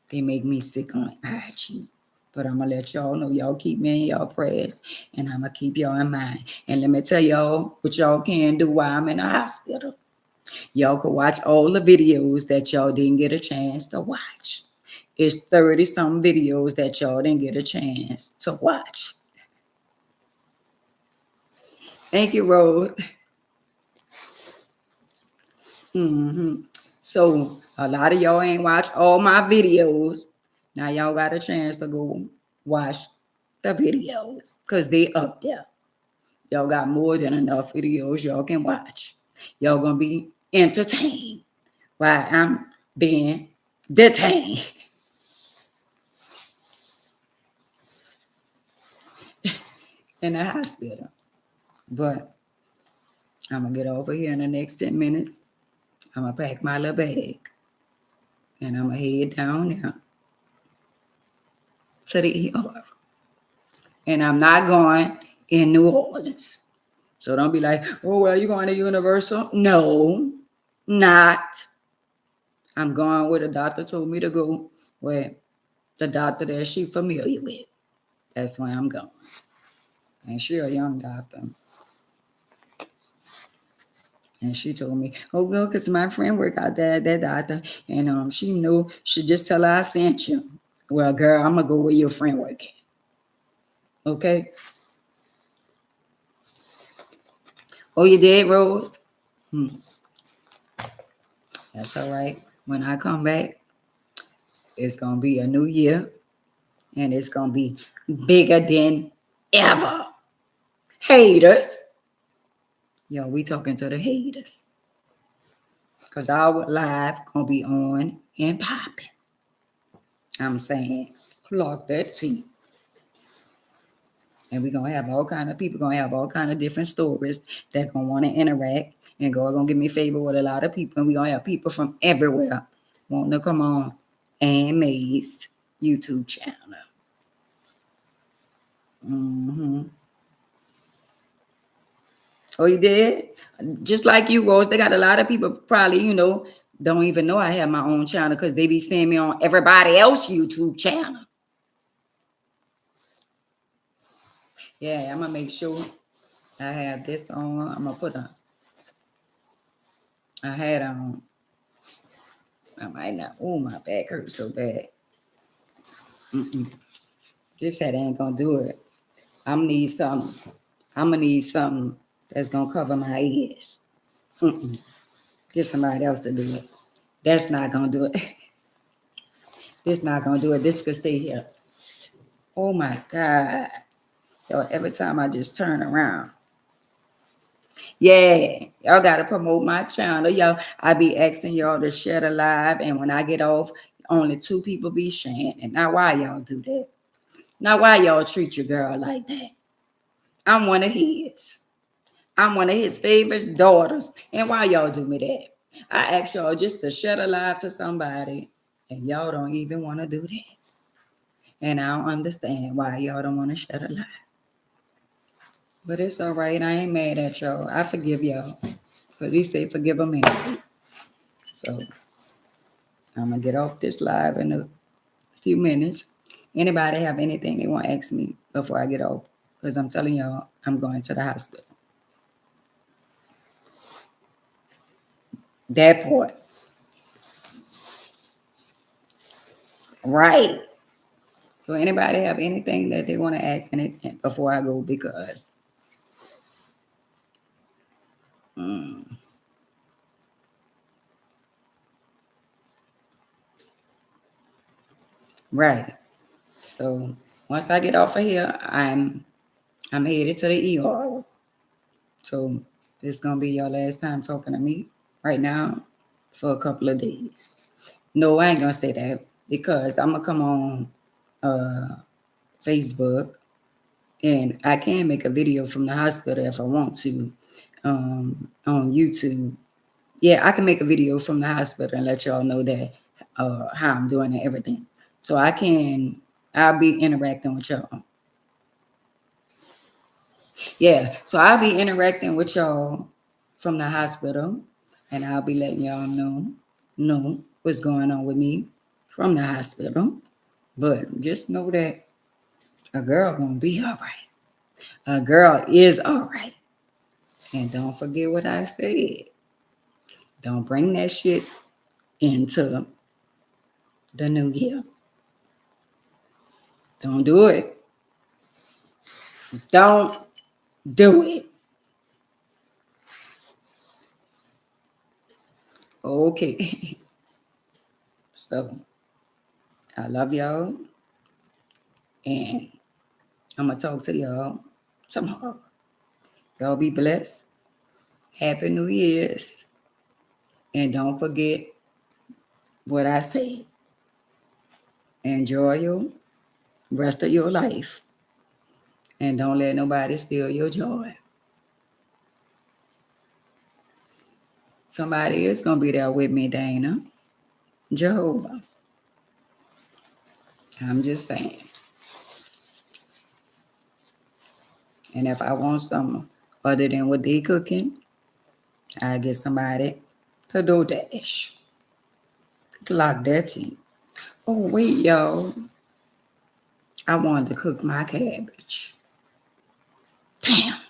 they make me sick on IG. But I'm going to let y'all know. Y'all keep me in y'all prayers, and I'm going to keep y'all in mind. And let me tell y'all what y'all can do while I'm in the hospital. Y'all can watch all the videos that y'all didn't get a chance to watch. It's 30-some videos that y'all didn't get a chance to watch. Thank you, Rose. So a lot of y'all ain't watched all my videos. Now y'all got a chance to go watch the videos because they up there. Y'all got more than enough videos y'all can watch. Y'all gonna be entertained while I'm being detained. In the hospital. But I'm going to get over here in the next 10 minutes. I'm going to pack my little bag. And I'm going to head down there to the ER. And I'm not going in New Orleans. So don't be like, oh, well, you going to Universal? No, not. I'm going where the doctor told me to go, where the doctor that she familiar with. That's why I'm going. And she a young doctor. And she told me, oh, well, because my friend work out there at that doctor. And she knew, she just tell her I sent you. Well, girl, I'm going to go where your friend work at. Okay? Oh, you did, Rose? That's all right. When I come back, it's going to be a new year. And it's going to be bigger than ever. Haters. Yo, we talking to the haters. Because our live going to be on and popping. I'm saying, clock that T. And we're going to have all kind of people, going to have all kind of different stories that going to want to interact. And God going to give me favor with a lot of people. And we're going to have people from everywhere wanting to come on Ann May's YouTube channel. Oh, you did? Just like you, Rose. They got a lot of people probably, don't even know I have my own channel because they be seeing me on everybody else's YouTube channel. Yeah, I'm going to make sure I have this on. I'm going to put I had on. I might not. Oh, my back hurts so bad. This hat ain't going to do it. I'm going to need something. I'm going to need something that's going to cover my ears. Get somebody else to do it. That's not going to do it. This not going to do it. This could stay here. Oh, my God. Yo, every time I just turn around. Yeah, y'all got to promote my channel. Y'all, I be asking y'all to share the live. And when I get off, only 2 people be sharing. And now why y'all do that? Now why y'all treat your girl like that? I'm one of his. I'm one of his favorite daughters. And why y'all do me that? I ask y'all just to share the live to somebody. And y'all don't even want to do that. And I don't understand why y'all don't want to share the live. But it's all right. I ain't mad at y'all. I forgive y'all. Because he said forgive them anyway. So I'm going to get off this live in a few minutes. Anybody have anything they want to ask me before I get off? Because I'm telling y'all, I'm going to the hospital. That part. Right. So anybody have anything that they want to ask anything before I go? Because right. So once I get off of here, I'm headed to the ER. So this gonna be your last time talking to me right now for a couple of days. No, I ain't gonna say that because I'm gonna come on Facebook and I can make a video from the hospital if I want to on YouTube. Yeah, I can make a video from the hospital and let y'all know that how I'm doing and everything. So I'll be interacting with y'all. Yeah, so I'll be interacting with y'all from the hospital and I'll be letting y'all know what's going on with me from the hospital. But just know that a girl gonna be all right. A girl is all right. And don't forget what I said. Don't bring that shit into the new year. Don't do it. Don't do it. Okay. So I love y'all. And I'm going to talk to y'all tomorrow. Y'all be blessed. Happy New Year's. And don't forget what I said. Enjoy your rest of your life. And don't let nobody steal your joy. Somebody is going to be there with me, Dana. Jehovah. I'm just saying. And if I want something other than what they cooking, I get somebody to do DoorDash. Clock that in. Oh wait, y'all. I wanted to cook my cabbage. Damn.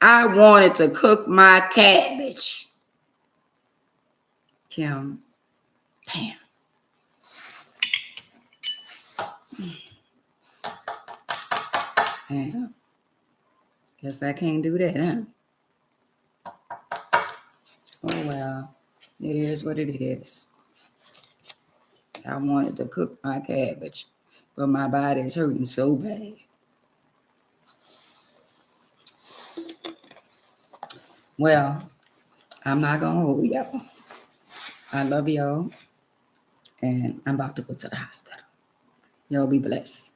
I wanted to cook my cabbage. Kim. Damn. Damn. Guess I can't do that, huh? Oh well. It is what it is. I wanted to cook my cabbage, but my body is hurting so bad. Well, I'm not gonna hold y'all. I love y'all, and I'm about to go to the hospital. Y'all be blessed.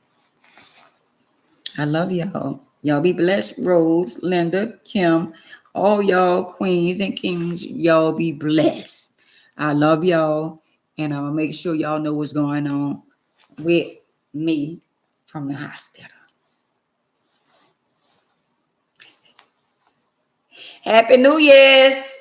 I love y'all. Y'all be blessed. Rose, Linda, Kim, all y'all queens and kings, y'all be blessed. I love y'all, and I'm gonna make sure y'all know what's going on with me from the hospital. Happy New Year's.